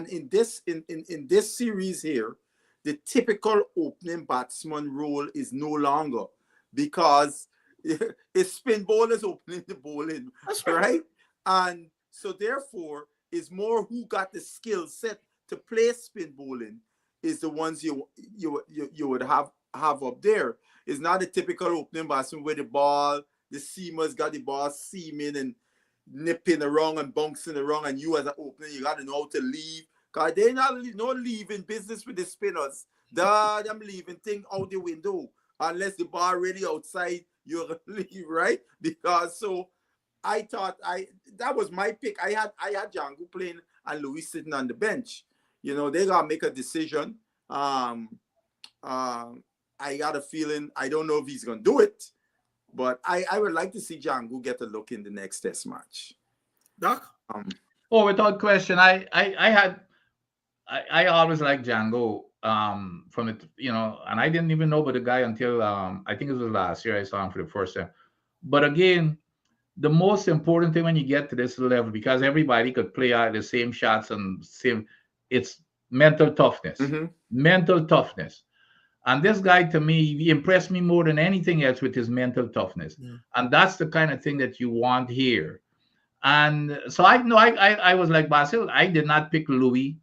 in this series here, the typical opening batsman role is no longer, because it's spin bowlers opening the bowling, right? And so therefore, it's more who got the skill set to play spin bowling is the ones you would have up there. It's not a typical opening batsman where the seamers got the ball seaming and nipping around and bouncing around, and you as an opener, you got to know how to leave. Because they're not no leaving business with the spinners. Them leaving thing out the window. Unless the ball really outside, you're going to leave, right? Because so I thought that was my pick. I had Django playing and Louis sitting on the bench. You know, they got to make a decision. I got a feeling, I don't know if he's going to do it, but I would like to see Django get a look in the next test match.
Doc?
Without question, I always liked Django from it, you know, and I didn't even know about the guy until I think it was last year I saw him for the first time. But again, the most important thing when you get to this level, because everybody could play out the same shots and it's mental toughness. Mental toughness. And this guy, to me, he impressed me more than anything else with his mental toughness. And that's the kind of thing that you want here. And so I was like Basil. I did not pick Louis,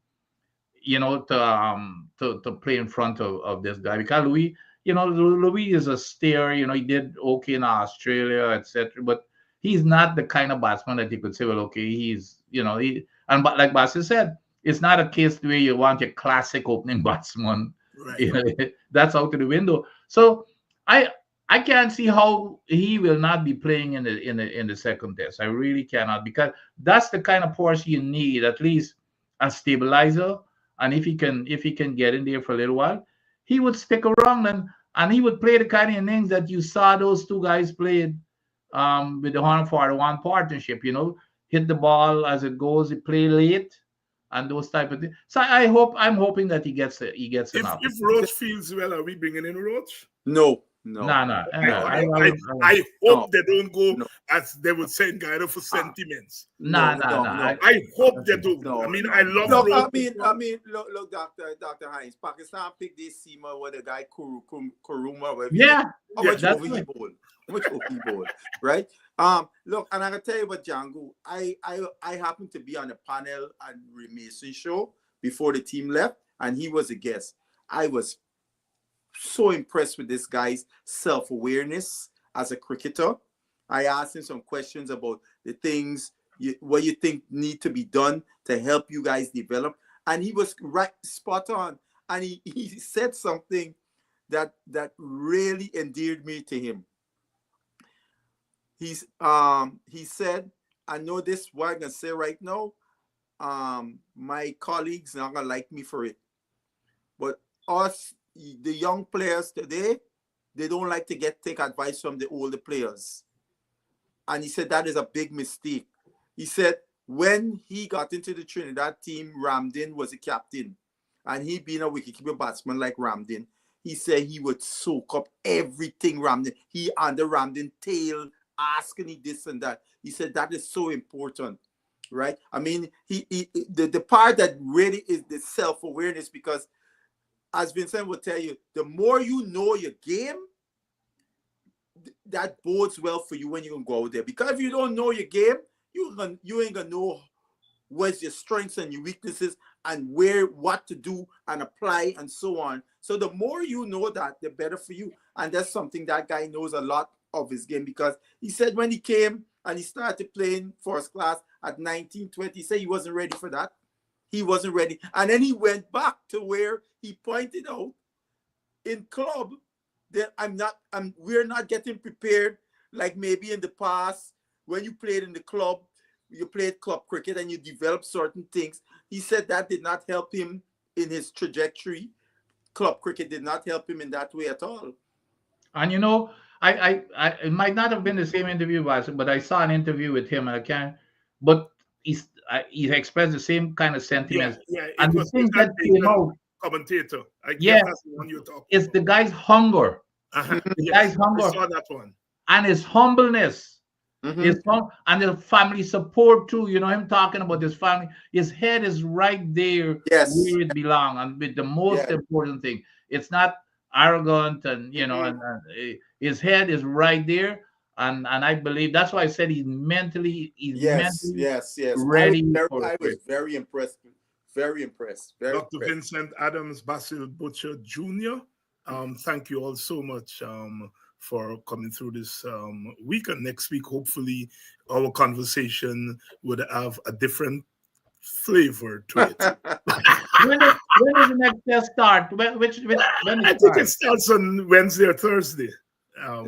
you know, to play in front of this guy, because Louis, you know, Louis is a stayer. You know, he did okay in Australia, etc. But he's not the kind of batsman that you could say, well, okay, he's, you know, but like Basil said, it's not a case where you want your classic opening batsman. Right. You know, that's out of the window. So I can't see how he will not be playing in the second test. I really cannot, because that's the kind of portion you need, at least a stabilizer. And if he can get in there for a little while, he would stick around and he would play the kind of innings that you saw those two guys played with the 141 partnership. You know, hit the ball as it goes, play late, and those type of things. So I'm hoping that he gets enough.
If Roach feels well, are we bringing in Roach?
No.
I hope they don't go as they would say in Guyana for sentiments. I hope they do. I mean, I love
Roach. I mean, look, Dr. Hines, Pakistan picked this seamer with a guy Kuruma.
Yeah.
How much over he bowled, right? Look, and I'm gonna tell you about Django. I happened to be on a panel on Mason show before the team left, and he was a guest. I was so impressed with this guy's self-awareness as a cricketer. I asked him some questions about the things what you think need to be done to help you guys develop, and he was right spot on. And he said something that really endeared me to him. He said, I know this what I'm gonna say right now. My colleagues not gonna like me for it, but us, the young players today, they don't like to take advice from the older players. And he said that is a big mistake. He said when he got into the Trinidad team, Ramdin was a captain, and he being a wicketkeeper batsman like Ramdin, he said he would soak up everything Ramdin. He under Ramdin tail, asking he this and that. He said that is so important, right? I mean, the part that really is the self-awareness, because as Vincent will tell you, the more you know your game, that bodes well for you when you can go out there. Because if you don't know your game, you ain't gonna know what's your strengths and your weaknesses and what to do and apply and so on. So the more you know that, the better for you. And that's something that guy knows a lot of his game, because he said when he came and he started playing first class at 19, 20, he said he wasn't ready for that. He wasn't ready. And then he went back to where he pointed out in club that we're not getting prepared like maybe in the past when you played in the club, you played club cricket and you developed certain things. He said that did not help him in his trajectory. Club cricket did not help him in that way at all.
And you know, I it might not have been the same interview, but I saw an interview with him, and but he expressed the same kind of sentiments.
Yeah,
and the thing that came out,
commentator.
That's the one you're talking it's about. The guy's hunger. The guy's hunger.
I saw that one.
And his humbleness. And the family support too. You know, him talking about his family. His head is right there where it belongs. And with the most important thing, it's not arrogant, and you know, and his head is right there. And I believe that's why I said he's mentally ready.
I was very impressed Very impressed. Very
Dr.
impressed.
Vincent Adams, Basil Butcher Jr., thank you all so much for coming through this week. And next week, hopefully, our conversation would have a different flavor to it.
When does the next test start? When
I think it starts on Wednesday or Thursday.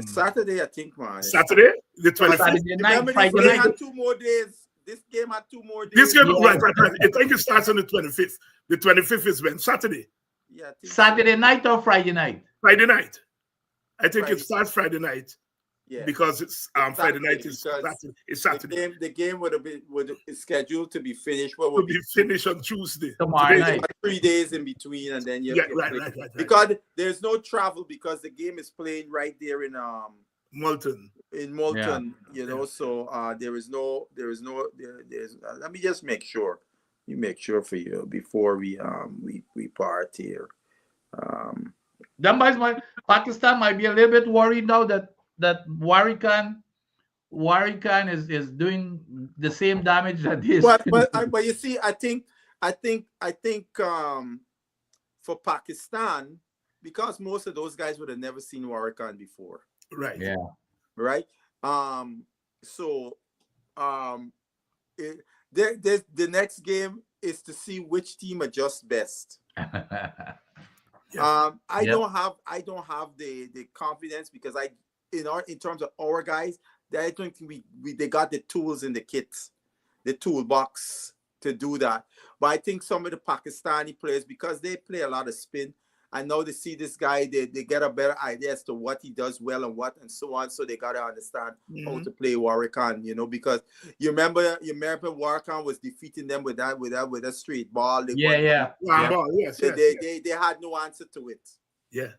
Saturday, I think, man.
Saturday? The 25th?
Saturday night,
Remember,
Friday
this game
night.
had 2 more days. This game had 2 more days.
This game, right. I think it starts on the 25th. The 25th is when? Saturday.
Yeah, I think
Saturday night or Friday night?
Friday night. I think
Friday.
It starts Friday night.
Yeah.
Because it's Friday night is Saturday. It's Saturday.
The game is scheduled to be finished. What
To
would
be finished on Tuesday.
Tomorrow
There's
night.
about 3 days in between, and then you
Yeah,
have to
right.
play. Because there's no travel, because the game is playing right there in
Multon.
You know. So there's let me just make sure. You make sure for you before we part here.
Pakistan might be a little bit worried now that Warrican is doing the same damage that he is.
But you see, I think for Pakistan, because most of those guys would have never seen Warrican before.
Right.
Yeah.
Right. The next game is to see which team adjusts best. I don't have the confidence, because in terms of our guys, I don't think they got the tools in the kits, the toolbox to do that. But I think some of the Pakistani players, because they play a lot of spin, and now they see this guy, they get a better idea as to what he does well and so on. So they gotta understand how to play Warrican, you know, because you remember Warrican was defeating them with a straight ball.
Ball, yes.
They had no answer to it.
Yeah.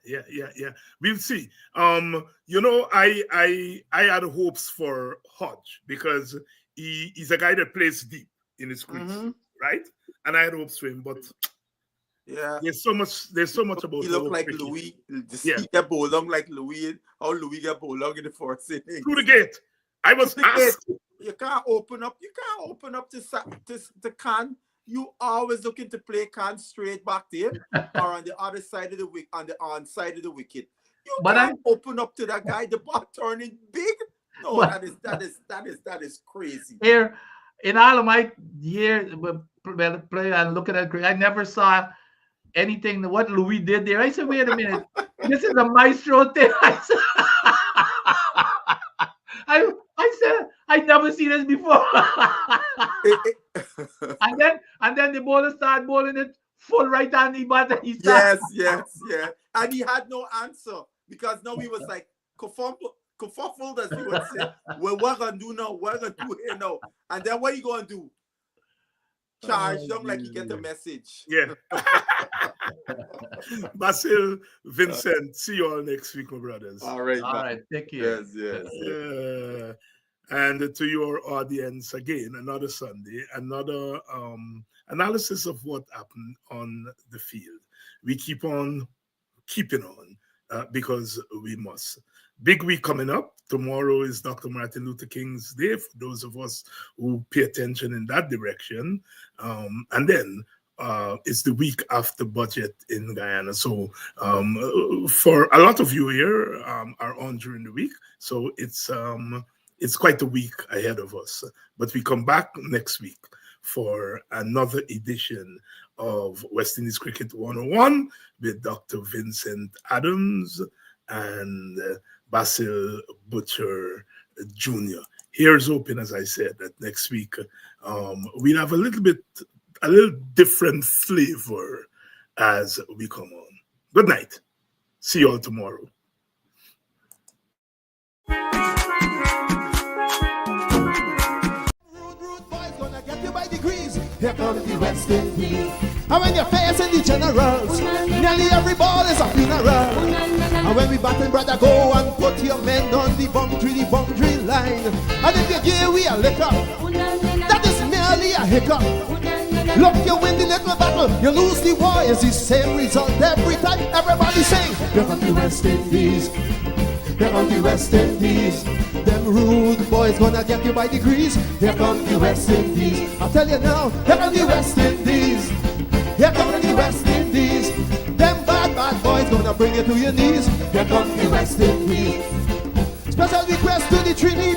We'll see. You know, I had hopes for Hodge, because he's a guy that plays deep in his crease, right? And I had hopes for him, but
yeah,
there's so much about.
He looked like Louis. He get bowlung like Louis. How Louis get bowlung in the first inning
through the gate. I was asked.
You can't open up to Khan. You always looking to play Khan straight back there or on the other side of the wicket, on the onside of the wicket. You can't open up to that guy. The ball turning big. No, that is crazy.
Here, in all of my years play and looking at cricket, I never saw anything what Louis did there. I said, wait a minute, this is a maestro thing. I said, I never seen this before. and then the bowler started bowling it full right on the button.
Yes. And he had no answer, because now he was like kerfuffled, as we would say. Well, what gonna do now? What gonna do here now? And then what you gonna do? Charge them like you get a message.
Yeah. Basil, Vincent, see you all next week, my brothers.
All right.
Thank you.
Yes.
And to your audience, again, another Sunday, another analysis of what happened on the field. We keep on keeping on because we must. Big week coming up. Tomorrow is Dr. Martin Luther King's Day, for those of us who pay attention in that direction. And then it's the week after budget in Guyana. So for a lot of you here are on during the week. So it's quite a week ahead of us. But we come back next week for another edition of West Indies Cricket 101 with Dr. Vincent Adams and Basil Butcher Jr. Here's hoping, as I said, that next week we'll have a little different flavor as we come on. Good night. See you all tomorrow.
Here comes the West Indies. And when you're facing the generals, nearly every ball is a funeral. And when we batting, brother, go and put your men on the boundary line. And if you give we a lick up, that is merely a hiccup. Look, you win the little battle, you lose the war. It's the same result every time. Everybody sing. Here comes the West Indies. Here come the West Indies. Them rude boys gonna get you by degrees. Here come the West Indies. I'll tell you now, here come the West Indies. bring you to your knees. Here comes the West Indies. Special request to the Trinity.